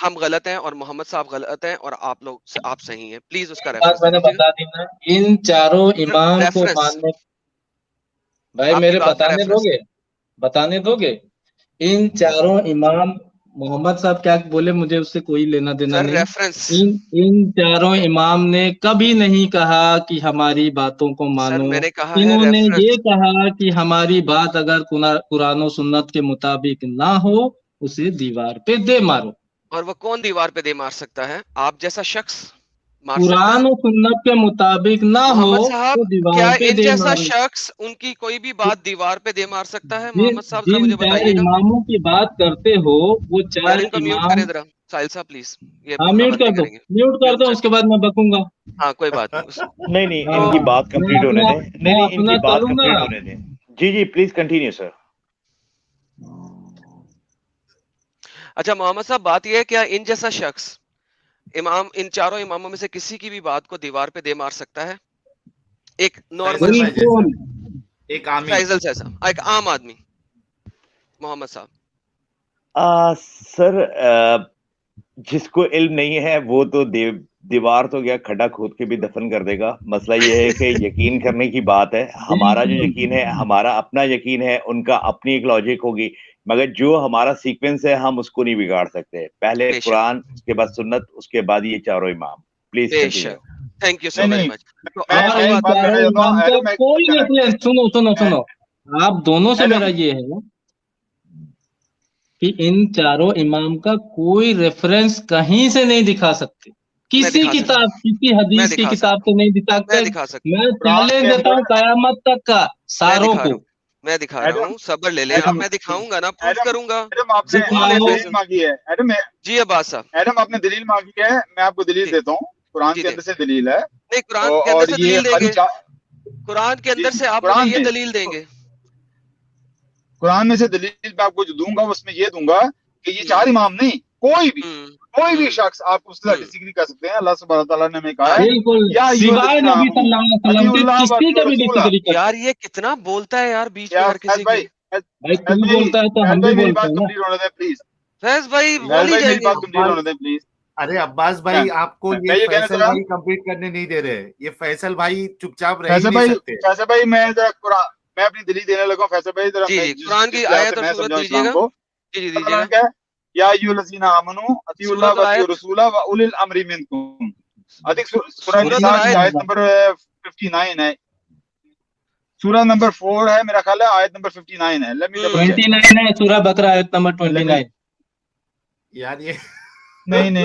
ہم غلط ہیں اور محمد صاحب غلط ہیں اور آپ لوگ آپ صحیح ہیں. پلیز اس کا بات میں نے ریفرنس بتا دی نا، ان چاروں امام کو ماننے. بھائی آپ کی میرے بات کا بتانے دو گے ان چاروں امام محمد صاحب کیا بولے مجھے اس سے کوئی لینا دینا سر نہیں. ریفرنس ان چاروں امام نے کبھی نہیں کہا کہ ہماری باتوں کو سر مانو. میں نے کہا ہے انہوں نے ریفرنس. یہ کہا کہ ہماری بات اگر قرآن و سنت کے مطابق نہ ہو اسے دیوار پہ دے مارو. اور وہ کون دیوار پہ دے مار سکتا ہے؟ آپ جیسا شخص مار سکتا قرآن ہے؟ و سنت کے مطابق نہ ہو محمد تو صاحب دیوار کیا پہ ان دے جیسا مارو. شخص ان کی کوئی بھی بات دیوار پہ دے مار سکتا ہے؟ محمد صاحب ذرا جن مجھے چار بتائیے گا. اماموں کی بات کرتے ہو وہ یار چار ان کو میوٹ امام. کریں ذرا ساحل صاحب پلیز. یہ ہاں بولنا میوٹ بند کر نہیں دو، کریں گے. میوٹ کر میوٹ دو، سر. اس کے بعد میں بکوں گا. ہاں کوئی بات نہیں. نہیں ہاں ان کی بات میں کمپلیٹ ہونے اپنا دیں. میں نہیں ان اپنا کی بات چلوں گا. کمپلیٹ ہونے دیں. جی پلیز کنٹینیو سر. اچھا محمد صاحب بات یہ ہے کیا ان جیسا شخص ان چاروں اماموں میں سے کسی کی بھی بات کو دیوار پہ دے مار سکتا ہے؟ ایک نارمل فیصل بھائی شخص، جیسا، بالکل. ایک عامی. فیصل جیسا، ایک عام آدمی. محمد صاحب سر جس کو علم نہیں ہے وہ تو دیوار تو گیا کھڈا کھود کے بھی دفن کر دے گا. مسئلہ یہ ہے کہ یقین کرنے کی بات ہے. ہمارا جو یقین ہے ہمارا اپنا یقین ہے، ان کا اپنی ایک لاجک ہوگی، مگر جو ہمارا سیکوینس ہے ہم اس کو نہیں بگاڑ سکتے. پہلے بے شک قرآن، اس کے بعد سنت، اس کے بعد یہ چاروں امام. پلیز بے کنٹینیو. شک. تھینک یو سو ویری نہیں مچ. تو میں آپ اور جو ایک ان بات بات چاروں کہنا چاہتا ہوں امام کا ایڈم. کوئی ریفرنس، سنو آپ دونوں سے ایڈم میرا یہ ہے کہ ان چاروں امام کا کوئی ریفرنس کہیں سے نہیں دکھا سکتے. میں کسی دکھا سکتا کتاب، کسی ہوں، میں حدیث کی دکھا کتاب سکتا سے ہوں، نہیں دکھا میں سکتے. دکھا سکتا میں قرآن چیلنج کے دیتا اندر ہوں قیامت تک کا ہوں، میں ساروں دکھا کو. رہا ہوں، میں دکھا رہا ایڈم ہوں. صبر لے لیں آپ. ایڈم میں دکھاؤں گا نا، پروف ایڈم کروں گا. ایڈم آپ نے دکھاؤ. دلیل مانگی ہے. جی عباس صاحب. ایڈم آپ نے دلیل مانگی ہے، میں آپ کو دلیل جی دیتا ہوں. قرآن جی کے دیں. اندر سے دلیل ہے. نہیں قرآن کے اندر اور سے یہ دلیل دیں خالی گے. قرآن کے اندر سے آپ مجھے قرآن یہ میں دلیل دیں گے. قرآن میں سے دلیل میں آپ کو جو دوں گا اس میں یہ دوں گا کہ یہ چار امام نہیں، کوئی بھی شخص آپ اس سے ڈس ایگری کر سکتے ہیں. اللہ سبحانہ تعالیٰ نے ہمیں کہا ہے بالکل یا ایھا سوائے الذین نبی آمنوا صلی اللہ علیہ وسلم اطیعوا کے اللہ کسی کے بھی واطیعوا ڈس ایگری کر. یار یہ کتنا بولتا ہے یار بیچ میں یا ہر کسی بھائی کی. بھائی تو بولتا ہے تو ہم بھی میری بولتے بات ہیں نا. کمپلیٹ ہونے دیں پلیز. فیض بھائی بول ہی بھائی جائیں میری گے. بات کمپلیٹ ہونے دیں پلیز. ارے عباس بھائی آپ کو میں یہ یہ کہنا فیصل چاہ بھائی کمپلیٹ کرنے نہیں دے رہے. یہ فیصل بھائی چپ چاپ رہ ہی فیصل نہیں سکتے. بھائی میں ذرا قرآن میں اپنی دلیل دینے لگا ہوں. فیصل بھائی ذرا جی میں جی قرآن جس کی لحاظ سے آیت اور میں سورت سمجھاؤں دیجیے اسلام گا. کو. جی جی اللہ دیجیے تعالیٰ گا. نے کہا یا ایھا الذین آمنوا اطیعوا اللہ سورت اور واطیعوا آیت. الرسول واولی الامر منکم. سورہ سورت نساء اور کی آیت. آیت نمبر 59 ہے. سورہ نمبر 4 ہے میرا خیال ہے، آیت نمبر 59 ہے. Let me double check. 29 ہے سورہ بقرہ آیت نمبر 29. یار یہ نہیں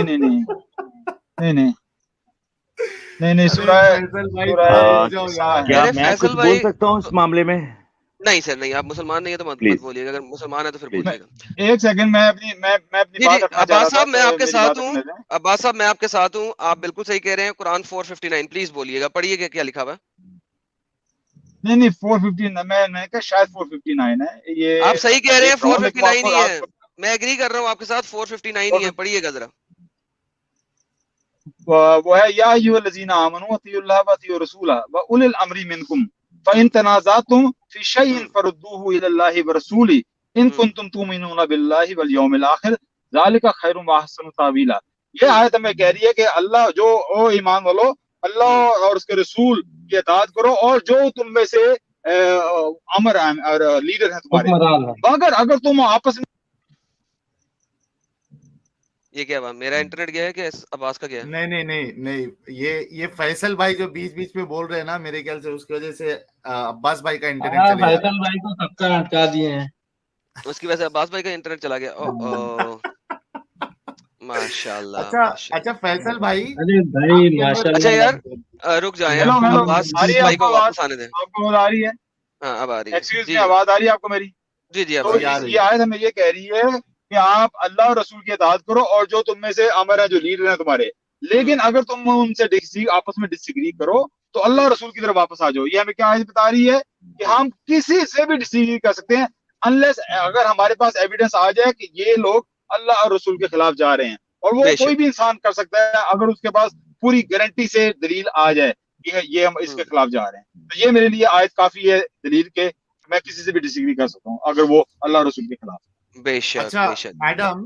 ارے فیصل بھائی سورہ تھوڑا رک جاؤ نساء یار. ہے. کیا ارے میں فیصل کچھ بول بھائی سکتا ہوں اس معاملے میں؟ نہیں سر نہیں، آپ مسلمان نہیں ہے تو مت پلیز بولیے گا. اگر مسلمان ہے تو پھر جی بولیے گا. ایک سیکنڈ، میں اپنی جی جی بات رکھنا چاہ رہا عباس تھا صاحب میں تو آپ کے میری ساتھ بات ہوں. رکھنے دیں. عباس صاحب میں آپ کے ساتھ ہوں. آپ بالکل صحیح کہہ رہے ہیں. قرآن 459 پلیز بولیے گا. پڑھیے گا کیا لکھا ہوا ہے. نہیں 459 میں کہا شاید 459 ہے یہ. آپ صحیح کہہ میں رہے ہیں دیکھ رہا ہوں لیکن 459 ہی ہے. آپ میں ایگری کر رہا ہوں آپ کے ساتھ. 459 ہی ہے. پڑھیے گا ذرا. وہ ہے یا ایھا الذین آمنوا اطیعوا اللہ واطیعوا الرسول واولی الامر منکم فان تنازعتم فی شیء فردوه الی اللہ ورسولہ ان کنتم تؤمنون باللہ والیوم الآخر ذلک خیر واحسن تاویلا. یہ آیت ہمیں کہہ رہی ہے کہ اللہ جو او ایمان والو اللہ اور اس کے رسول کی اطاعت کرو، اور جو تم میں سے امر اور لیڈر ہیں تمہارے، حکمران ہے. اگر تم آپس میں. یہ کیا ہوا؟ میرا انٹرنیٹ گیا ہے کہ عباس کا گیا ہے؟ نہیں یہ فیصل بھائی جو بیچ بیچ میں بول رہے ہیں نا، میرے خیال سے اس کی وجہ سے عباس بھائی کا انٹرنیٹ چلے جا رہا فیصل بھائی کو سب کا اٹکا دیے ہیں. اس کی وجہ سے عباس بھائی کا انٹرنیٹ چلا گیا. ماشاء اللہ ہے. اچھا فیصل بھائی ارے بھائی ماشاء اچھا اللہ. یار رک جائیں. ہیلو عباس آ رہی ہے بھائی آپ کو کو آواز؟ واپس آنے دیں. آپ کو آواز آ رہی ہے؟ ہاں اب آ رہی ہے. ایکسکیوز جی میں آواز آ رہی ہے آپ کو میری؟ جی جی اب تو آ رہی ہے. یہ آیت ہمیں یہ کہہ رہی ہے کہ آپ اللہ اور رسول کی اطاعت کرو، اور جو تم میں سے امر ہیں، جو لیڈر ہیں تمہارے، لیکن اگر تم ان سے آپس میں ڈس ایگری کرو تو اللہ اور رسول کی طرف واپس آ جاؤ. یہ ہمیں کیا آیت بتا رہی ہے کہ ہم کسی سے بھی ڈس ایگری کر سکتے ہیں انلیس اگر ہمارے پاس ایویڈنس آ جائے کہ یہ لوگ اللہ اور رسول کے خلاف جا رہے ہیں. اور وہ کوئی بھی انسان کر سکتا ہے اگر اس کے پاس پوری گارنٹی سے دلیل آ جائے کہ یہ ہم اس کے خلاف جا رہے ہیں. تو یہ میرے لیے آیت کافی ہے دلیل کے میں کسی سے بھی ڈس ایگری کر سکتا ہوں اگر وہ اللہ اور رسول کے خلاف. بے شک اچھا بے شک. Madam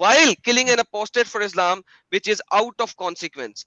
while killing an apostate for Islam which is out of consequence,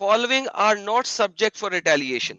following are not subject for retaliation।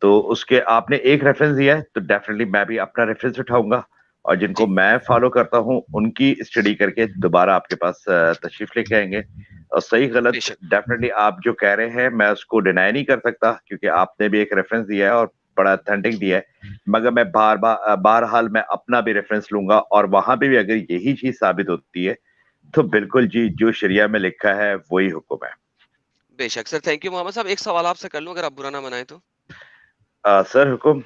تو اس کے آپ نے ایک ریفرنس دیا ہے تو ڈیفینیٹلی میں بھی اپنا ریفرنس اٹھاؤں گا اور جن کو میں فالو کرتا ہوں ان کی اسٹڈی کر کے دوبارہ آپ کے پاس تشریف لے کے آئیں گے. اور صحیح غلط ڈیفینیٹلی آپ جو کہہ رہے ہیں میں اس کو ڈینائی نہیں کر سکتا کیونکہ آپ نے بھی ایک ریفرنس دیا ہے اور بڑا اتھینٹک دیا ہے, مگر میں بہرحال میں اپنا بھی ریفرنس لوں گا اور وہاں پہ بھی اگر یہی چیز ثابت ہوتی ہے تو بالکل جی جو شریعہ میں لکھا ہے وہی حکم ہے. بے شک سر, تھینک یو محمد صاحب. ایک سوال آپ سے کر لوں اگر آپ برا نہ منائیں تو. سر حکم.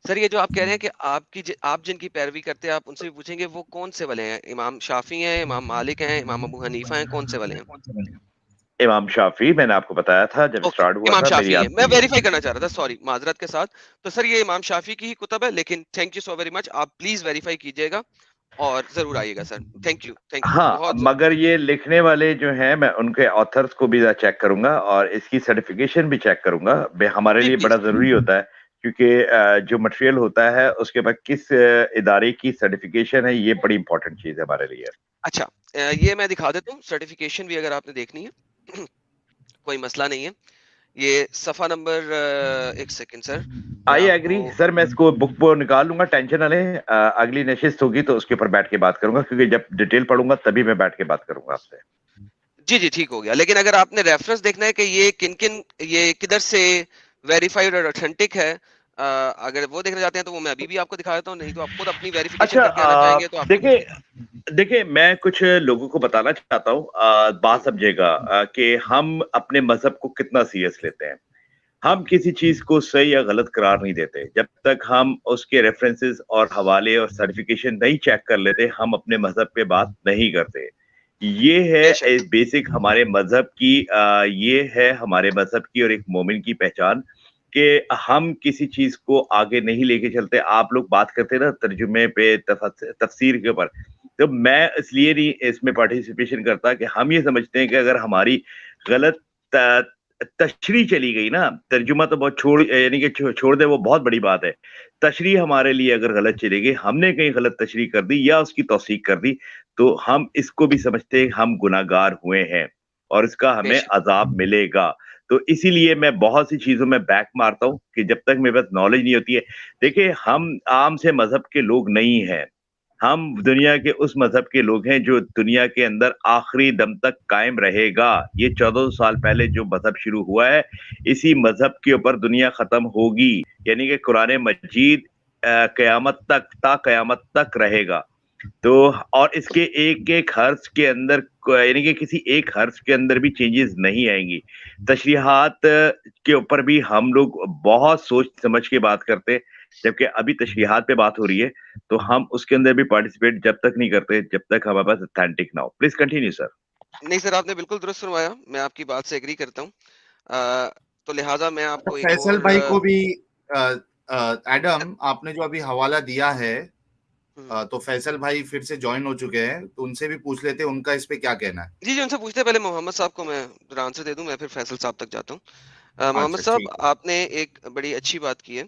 سر یہ جو آپ کہہ رہے ہیں کہ آپ جن کی پیروی کرتے ہیں آپ ان سے بھی پوچھیں گے وہ کون سے والے ہیں؟ امام شافعی ہیں, امام مالک ہیں, امام ابو حنیفہ ہیں, کون سے والے ہیں؟ امام شافعی میں نے آپ کو بتایا تھا جب اسٹارٹ ہوا امام تھا شافعی ہے, میں ویریفائی کرنا چاہ رہا تھا, سوری معذرت کے ساتھ. تو سر یہ امام شافعی کی ہی کتب ہے, لیکن تھینک یو سو ویری مچ, آپ پلیز ویریفائی کیجیے گا اور ضرور آئیے گا سر. تھینک یو ہاں, بہت. مگر یہ لکھنے والے جو ہیں میں ان کے آتھرز کو بھی چیک کروں گا اور اس کی سرٹیفیکیشن بھی چیک کروں گا. ہمارے لیے بڑا ضروری ہوتا ہے کیونکہ جو مٹیریل ہوتا ہے اس کے بعد کس ادارے کی سرٹیفیکیشن ہے یہ بڑی امپورٹنٹ چیز ہے ہمارے لیے. اچھا یہ میں دکھا دیتا ہوں, سرٹیفیکیشن بھی اگر آپ نے دیکھنی ہے کوئی مسئلہ نہیں ہے. یہ صفحہ نمبر ایک سیکنڈ سر, آئی ایگری سر, میں اس کو بک کو نکال لوں گا, ٹینشن نہ لیں. اگلی نشست ہوگی تو اس کے اوپر بیٹھ کے بات کروں گا کیونکہ جب ڈیٹیل پڑھوں گا تبھی میں بیٹھ کے بات کروں گا آپ سے. جی ٹھیک ہو گیا. لیکن اگر آپ نے ریفرنس دیکھنا ہے کہ یہ یہ کدھر سے ویریفائڈ اور اتھینٹک ہے, اگر وہ دیکھنا چاہتے ہیں تو وہ میں ابھی بھی آپ کو دکھا دیتا ہوں, نہیں تو آپ خود اپنی ویریفیکیشن کر کے آنا چاہیں گے تو آپ دیکھیں میں کچھ لوگوں کو بتانا چاہتا ہوں, بات سمجھے گا کہ ہم اپنے مذہب کو کتنا سیریس لیتے ہیں. ہم کسی چیز کو صحیح یا غلط قرار نہیں دیتے جب تک ہم اس کے ریفرنسز اور حوالے اور سرٹیفیکیشن نہیں چیک کر لیتے, ہم اپنے مذہب پہ بات نہیں کرتے. یہ ہے بیسک ہمارے مذہب کی, یہ ہے ہمارے مذہب کی اور ایک مومن کی پہچان کہ ہم کسی چیز کو آگے نہیں لے کے چلتے. آپ لوگ بات کرتے نا ترجمے پہ, تفسیر کے اوپر, تو میں اس لیے نہیں اس میں پارٹیسپیشن کرتا کہ ہم یہ سمجھتے ہیں کہ اگر ہماری غلط تشریح چلی گئی نا, ترجمہ تو بہت یعنی کہ چھوڑ دے وہ بہت بڑی بات ہے. تشریح ہمارے لیے اگر غلط چلے گی, ہم نے کہیں غلط تشریح کر دی یا اس کی توثیق کر دی تو ہم اس کو بھی سمجھتے ہیں ہم گناہگار ہوئے ہیں اور اس کا ہمیں عذاب ملے گا. تو اسی لیے میں بہت سی چیزوں میں بیک مارتا ہوں کہ جب تک میرے پاس نالج نہیں ہوتی ہے. دیکھیں ہم عام سے مذہب کے لوگ نہیں ہیں, ہم دنیا کے اس مذہب کے لوگ ہیں جو دنیا کے اندر آخری دم تک قائم رہے گا. یہ 1400 سال پہلے جو مذہب شروع ہوا ہے اسی مذہب کے اوپر دنیا ختم ہوگی, یعنی کہ قرآن مجید قیامت تک تا قیامت تک رہے گا. تو اور اس کے ایک ایک حرف کے اندر یعنی کہ کسی ایک حرف کے اندر بھی چینجز نہیں آئیں گی. تشریحات کے اوپر بھی ہم لوگ بہت سوچ سمجھ کے بات کرتے, جبکہ ابھی تشریحات پہ بات ہو رہی ہے تو ہم اس کے اندر بھی پارٹیسپیٹ جب تک نہیں کرتے جب تک ہمارے پاس اتھینٹک نہ ہو. پلیز کنٹینیو سر. نہیں سر, آپ نے بالکل درست فرمایا, میں آپ کی بات سے ایگری کرتا ہوں. تو لہٰذا میں آپ کو ایک فیصل بھائی کو بھی ایڈم آپ نے جو ابھی حوالہ دیا ہے تو فیصل بھائی پھر سے جوائن ہو چکے ہیں, تو ان سے بھی پوچھ لیتے ان کا اس پہ کیا کہنا ہے. جی ان سے پوچھتے پہلے محمد صاحب کو میں آنسر دے دوں, میں پھر فیصل صاحب تک جاتا ہوں. محمد صاحب آپ نے ایک بڑی اچھی بات کی ہے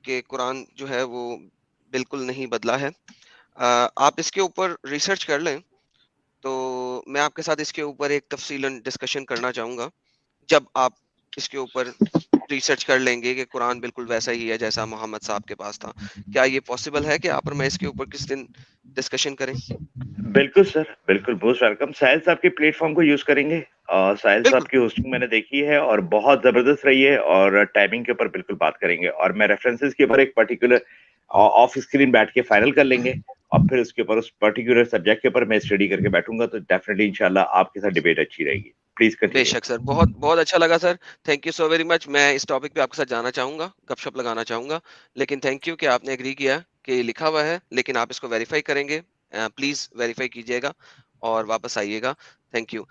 کہ قرآن جو ہے وہ بالکل نہیں بدلا ہے. آپ اس کے اوپر ریسرچ کر لیں تو میں آپ کے ساتھ اس کے اوپر ایک تفصیلاً ڈسکشن کرنا چاہوں گا. جب آپ اس کے اوپر ریسرچ کر لیں گے کہ قرآن بالکل ویسا ہی ہے جیسا محمد صاحب کے پاس تھا, کیا یہ پاسبل ہے کہ آپ اور میں اس کے اوپر کس دن ڈسکشن کریں؟ بالکل سر, بالکل, موسٹ ویلکم. ساحل صاحب کے پلیٹ فارم کو یوز کریں گے, اور ساحل صاحب کی ہوسٹنگ میں نے دیکھی ہے اور بہت زبردست رہی ہے, اور ٹائمنگ کے اوپر بالکل بات کریں گے, اور میں ریفرنسز کے اوپر ایک پرٹیکولر آف اسکرین بیٹھ کے فائنل کر لیں گے, اور پھر اس کے اوپر اس پرٹیکولر سبجیکٹ کے اوپر میں اسٹڈی کر کے بیٹھوں گا, تو ڈیفینیٹلی انشاءاللہ آپ کے ساتھ ڈیبیٹ اچھی رہے گی. Please continue. بے شک سر, بہت اچھا لگا sir, thank you so very much. میں اس ٹاپک پہ آپ کے ساتھ جانا چاہوں گا, گپ شپ لگانا چاہوں گا, لیکن تھینک یو کہ آپ نے ایگری کیا کہ یہ لکھا ہوا ہے, لیکن آپ اس کو ویریفائی کریں گے, پلیز ویریفائی کیجیے گا اور واپس آئیے گا. Thank you.